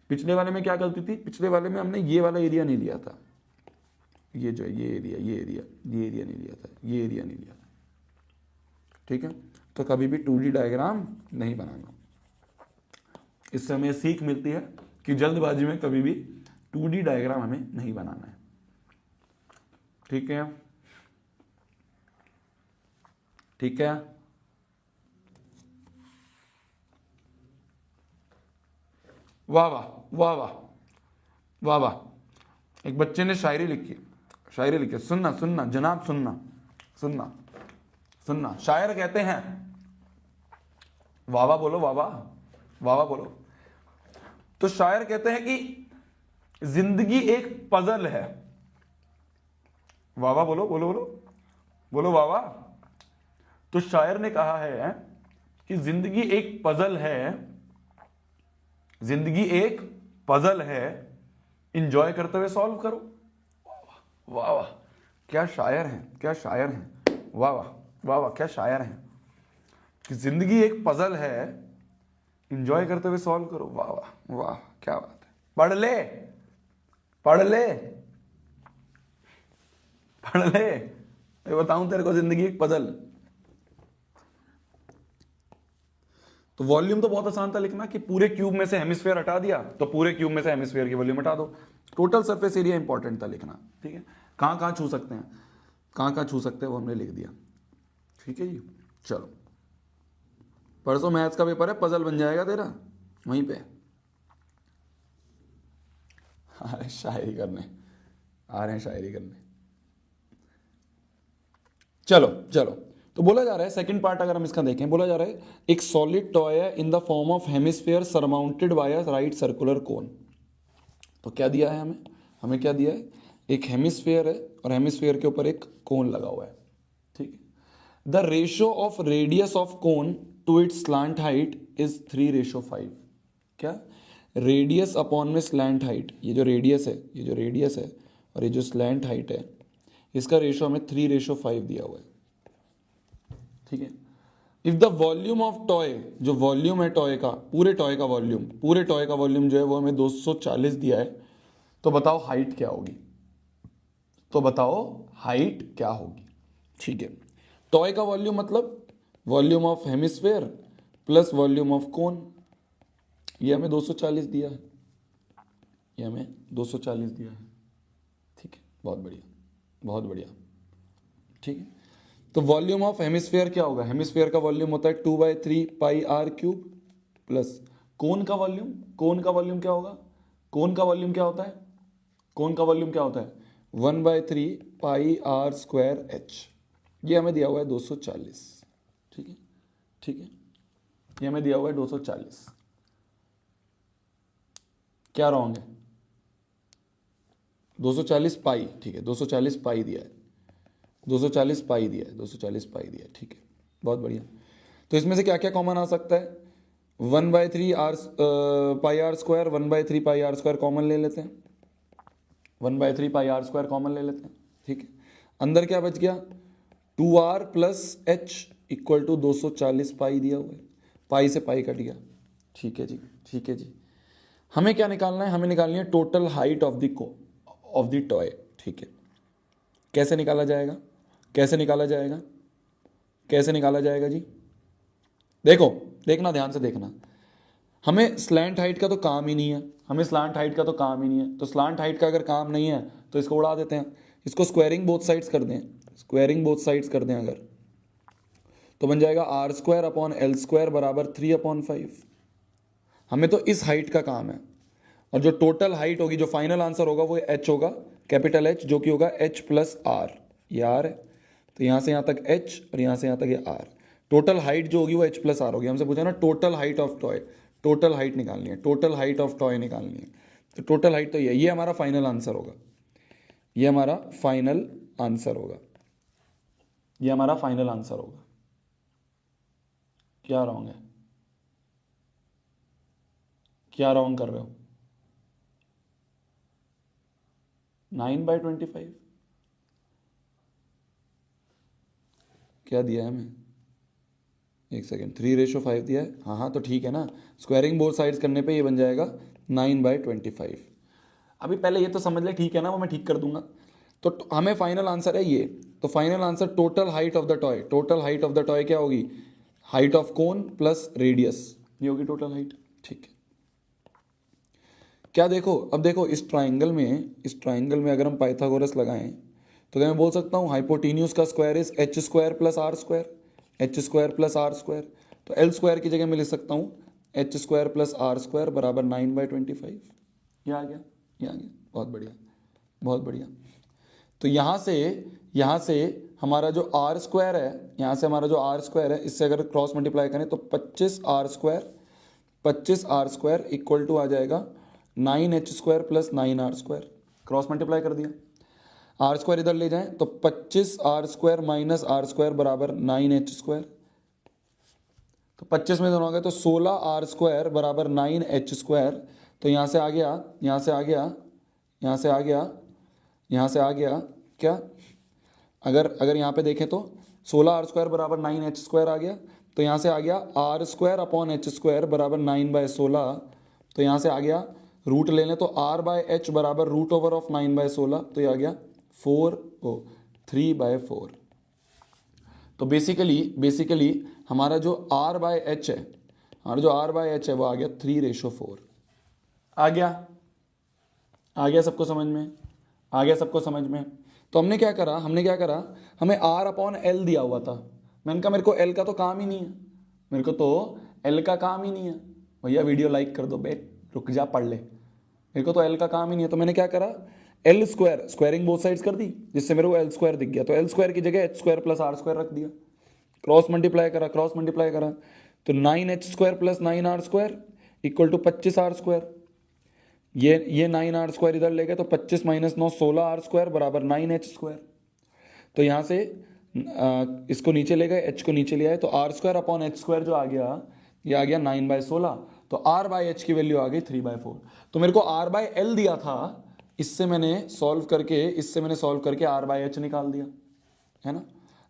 [SPEAKER 1] पिछले वाले में क्या गलती थी, पिछले वाले में हमने ये वाला एरिया नहीं लिया था, ये जो है ये एरिया नहीं लिया था, ये एरिया नहीं लिया था, ठीक है। तो कभी भी 2D डायग्राम नहीं बनाना। इससे हमें सीख मिलती है कि जल्दबाजी में कभी भी 2D डायग्राम हमें नहीं बनाना है, ठीक है, ठीक है। वाह वाह वाह वाह वाह वाह। एक बच्चे ने शायरी लिखी, सुनना सुनना जनाब, सुनना सुनना सुनना। शायर कहते हैं, वाह वाह बोलो, वाह वाह, वाह वाह बोलो। तो शायर कहते हैं कि जिंदगी एक पजल है, वाह वाह बोलो, बोलो बोलो बोलो, वाह वाह। तो शायर ने कहा है कि जिंदगी एक पजल है, जिंदगी एक पजल है, इंजॉय करते हुए सॉल्व करो। वाह वाह, क्या शायर हैं, क्या शायर हैं, वाह वाह वाह वाह, क्या शायर हैं। कि जिंदगी एक पजल है, इंजॉय करते हुए सॉल्व करो। वाह वाह वाह, क्या बात है। पढ़ ले पढ़ ले पढ़ ले, मैं बताऊं तेरे को, जिंदगी एक पजल। तो वॉल्यूम तो बहुत आसान था लिखना कि पूरे क्यूब में से हेमिस्फीयर हटा दिया, तो पूरे क्यूब में से हेमिस्फीयर की वॉल्यूम हटा दो। टोटल सरफेस एरिया इंपॉर्टेंट था लिखना, ठीक है। कहां कहां छू सकते हैं, कहां कहां छू सकते हैं वो हमने लिख दिया, ठीक है जी। चलो, परसों मैथ्स का पेपर है, पजल बन जाएगा तेरा वहीं पे। अरे शायरी करने आ रहे हैं, शायरी करने। चलो चलो, तो बोला जा रहा है सेकंड पार्ट अगर हम इसका देखें, बोला जा रहा है एक सॉलिड टॉय है in the form of hemisphere surmounted bye a right circular cone. तो क्या दिया है हमें, हमें क्या दिया है, एक हेमिस्फीयर है और हेमिस्फीयर के ऊपर एक कोन लगा हुआ है, ठीक है। The ratio of radius of cone to its slant height is 3:5। क्या, रेडियस अपॉन में स्लैंट हाइट, ये जो रेडियस है, ये जो रेडियस है और ये जो स्लैंट हाइट है, इसका रेशियो हमें 3:5 दिया हुआ है, ठीक है। If the volume of toy, जो वॉल्यूम है टॉय का, पूरे टॉय का वॉल्यूम, पूरे टॉय का वॉल्यूम जो है वो हमें 240 दिया है, तो बताओ हाइट क्या होगी, तो बताओ हाइट क्या होगी, ठीक है। टॉय का वॉल्यूम मतलब volume of hemisphere plus volume of cone, ये हमें 240 दिया है, ये हमें 240 दिया है, ठीक है। बहुत बढ़िया, बहुत बढ़िया, ठीक है। तो वॉल्यूम ऑफ हेमिस्फीयर क्या होगा, हेमिस्फीयर का वॉल्यूम होता है 2/3 पाई आर क्यूब प्लस कोन का वॉल्यूम, कोन का वॉल्यूम क्या होगा, कोन का वॉल्यूम क्या होता है, कोन का वॉल्यूम क्या होता है 1/3 पाई आर स्क्वायर एच। ये हमें दिया हुआ है 240, ठीक है, ठीक है। ये हमें दिया हुआ है 240। क्या रॉन्ग है, 240 पाई, ठीक है, 240 पाई दिया है, 240 पाई दिया है, 240 पाई दिया है, ठीक है, बहुत बढ़िया। तो इसमें से क्या क्या कॉमन आ सकता है? 1/3 r pi r square, 1/3 pi r square common ले लेते हैं, 1/3 पाई आर स्क्वायर कॉमन ले लेते हैं, ठीक है। अंदर क्या बच गया? 2r plus h equal to 240 pi दिया हुआ है, पाई से पाई कट गया, ठीक है जी, ठीक है जी। हमें क्या निकालना है? हमें निकालनी है total height of the toy, ठीक है। कैसे निकाला जाएगा? कैसे निकाला जाएगा? कैसे निकाला जाएगा जी? देखो, देखना, ध्यान से देखना। हमें स्लैंट हाइट का तो काम ही नहीं है, हमें स्लैंट हाइट का तो काम ही नहीं है, तो स्लैंट हाइट का अगर काम नहीं है तो इसको उड़ा देते हैं, इसको स्क्वायरिंग बोथ साइड्स कर दें, स्क्वायरिंग बोथ साइड्स कर दें अगर, तो बन जाएगा r square upon l square बराबर 3/5। हमें तो इस हाइट का काम है, और जो टोटल हाइट होगी, जो फाइनल आंसर होगा वो एच होगा, कैपिटल एच, जो कि होगा एच प्लस आर, ये आर है, तो यहाँ से यहाँ तक एच और यहाँ से यहाँ तक ये आर। टोटल हाइट जो होगी वो एच प्लस आर होगी। हमसे पूछा ना total height of toy, total height निकालनी है, टोटल हाइट ऑफ टॉय निकालनी है, तो टोटल हाइट तो ये हमारा फाइनल आंसर होगा, ये हमारा फाइनल आंसर होगा, ये हमारा फाइनल आंसर होगा। क्या रॉन्ग है? क्या रॉन्ग कर रहे हो? 9/25 क्या दिया है हमें? एक सेकेंड, 3:5 दिया है, हाँ हाँ, तो ठीक है ना, स्क्वायरिंग बोथ साइड्स करने पे ये बन जाएगा 9/25। अभी पहले ये तो समझ ले, ठीक है ना, वो मैं ठीक कर दूंगा। तो हमें फाइनल आंसर है ये, तो final answer total height of the toy, total height of the toy क्या होगी? Height of cone plus radius, ये होगी टोटल हाइट, ठीक है। क्या देखो, अब देखो इस ट्राइंगल में अगर हम पाइथागोरस लगाएं तो क्या मैं बोल सकता हूँ हाइपोटेन्यूज का square is h square plus r square, h square plus r square, तो एल स्क्वायर की जगह मैं लिख सकता हूँ h square plus r square बराबर 9/25। ये आ गया, ये आ गया, बहुत बढ़िया, बहुत बढ़िया। तो यहाँ से हमारा जो आर स्क्वायर है, यहाँ से हमारा जो आर स्क्वायर है, इससे अगर क्रॉस मल्टीप्लाई करें तो 25r² इक्वल टू आ जाएगा 9h² plus 9r square. Cross multiply कर दिया, आर स्क्वायर इधर ले जाएं तो 25r² माइनस आर स्क्वायर बराबर 9h², तो 25 में दोनों आ गए तो 16r² बराबर 9h²। तो यहाँ से आ गया, यहाँ से आ गया, यहाँ से आ गया, यहाँ से आ गया क्या? अगर यहाँ पे देखें तो 16r² बराबर 9h² आ गया, तो यहाँ से आ गया r² अपॉन h² बराबर 9/16, तो यहाँ से आ गया रूट ले लें तो r/h बराबर रूट ओवर ऑफ 9/16, तो ये आ गया 3/4। तो बेसिकली हमारा जो r/h है, हमारा जो r/h है वो आ गया 3:4। आ गया सबको समझ में? आ गया सबको समझ में? तो हमने क्या करा, हमें r अपॉन एल दिया हुआ था, मैंने कहा मेरे को एल का तो काम ही नहीं है, मेरे को तो एल का काम ही नहीं है। भैया वीडियो लाइक कर दो बे, रुक जा पढ़ ले, मेरे को तो एल का काम ही नहीं है। तो मैंने क्या करा, L square, squaring both sides कर दी, जिससे मेरे को एल स्क्वायर दिख गया, तो एल स्क्वायर की जगह h² प्लस आर स्क्वायर रख दिया, क्रॉस मल्टीप्लाई करा तो 9h² plus 9r² equal to 25r²। ये 9r² इधर ले गए तो 25 माइनस 9 16r² बराबर 9h²। तो यहाँ से इसको नीचे ले गए, h को नीचे ले आए, तो r² अपॉन h² जो आ गया, ये आ गया 9/16, तो r/h की वैल्यू आ गई 3/4। तो मेरे को r/l दिया था, इससे मैंने सॉल्व करके r/h निकाल दिया, है ना,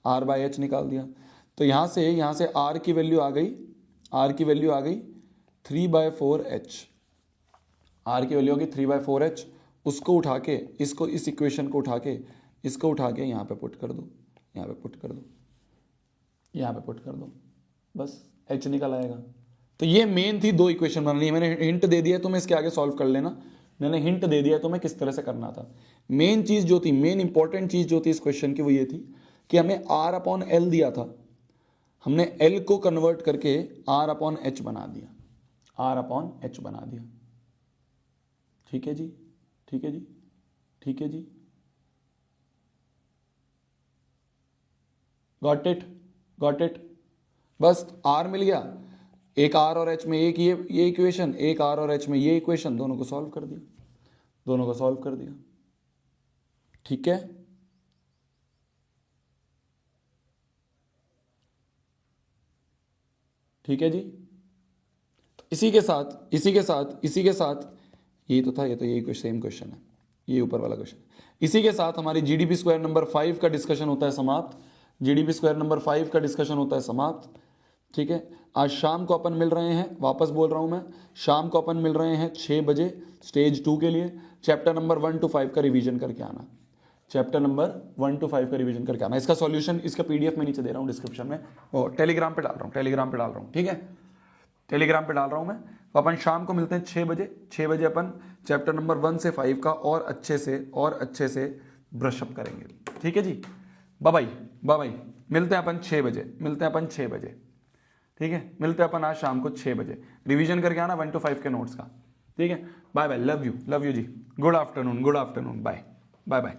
[SPEAKER 1] r/h निकाल दिया। तो यहाँ से r की वैल्यू आ गई, 3/4h, r की वैल्यू होगी 3/4h। उसको उठा के, इस इक्वेशन को उठा के, इसको उठा के यहाँ पे पुट कर दो, यहाँ पे पुट कर दो, बस h निकल आएगा। तो ये मेन थी, दो इक्वेशन बनानी है, मैंने हिंट दे दिया तुम्हें, इसके आगे सॉल्व कर लेना, मैंने हिंट दे दिया तुम्हें किस तरह से करना था। मेन चीज जो थी, मेन इंपॉर्टेंट चीज जो थी इस क्वेश्चन की, वो ये थी कि हमें r अपॉन एल दिया था, हमने l को कन्वर्ट करके r अपॉन h बना दिया, ठीक है जी, गॉट इट। बस r मिल गया, एक r और h में एक ये इक्वेशन, एक r और h में ये इक्वेशन, दोनों को सॉल्व कर दिया। ठीक है, ठीक है जी। इसी के साथ ये तो था, ये तो यही सेम क्वेश्चन है, ये ऊपर वाला क्वेश्चन। इसी के साथ हमारी जीडीपी स्क्वायर नंबर 5 का डिस्कशन होता है समाप्त। जीडीपी स्क्वायर नंबर 5 का डिस्कशन होता है समाप्त। ठीक है, आज शाम को अपन मिल रहे हैं, वापस बोल रहा हूं मैं, शाम को अपन मिल रहे हैं 6 बजे स्टेज 2 के लिए। चैप्टर नंबर 1 to 5 का रिवीजन करके आना, चैप्टर नंबर 1 to 5 का रिवीजन करके आना। इसका सॉल्यूशन, इसका पीडीएफ मैं नीचे दे रहा हूं डिस्क्रिप्शन में, और टेलीग्राम पे डाल रहा हूं, ठीक है, टेलीग्राम पे डाल रहा हूं मैं। तो अपन शाम को मिलते हैं 6 बजे। 6 बजे अपन चैप्टर नंबर 1 से 5 का और अच्छे से ब्रशअप करेंगे। ठीक है जी, बाय बाय, मिलते हैं अपन 6 बजे, ठीक है, मिलते हैं अपन आज शाम को 6 बजे। रिवीजन करके आना 1 to 5 के नोट्स का। ठीक है, बाय बाय, लव यू जी, गुड आफ्टरनून, बाय बाय।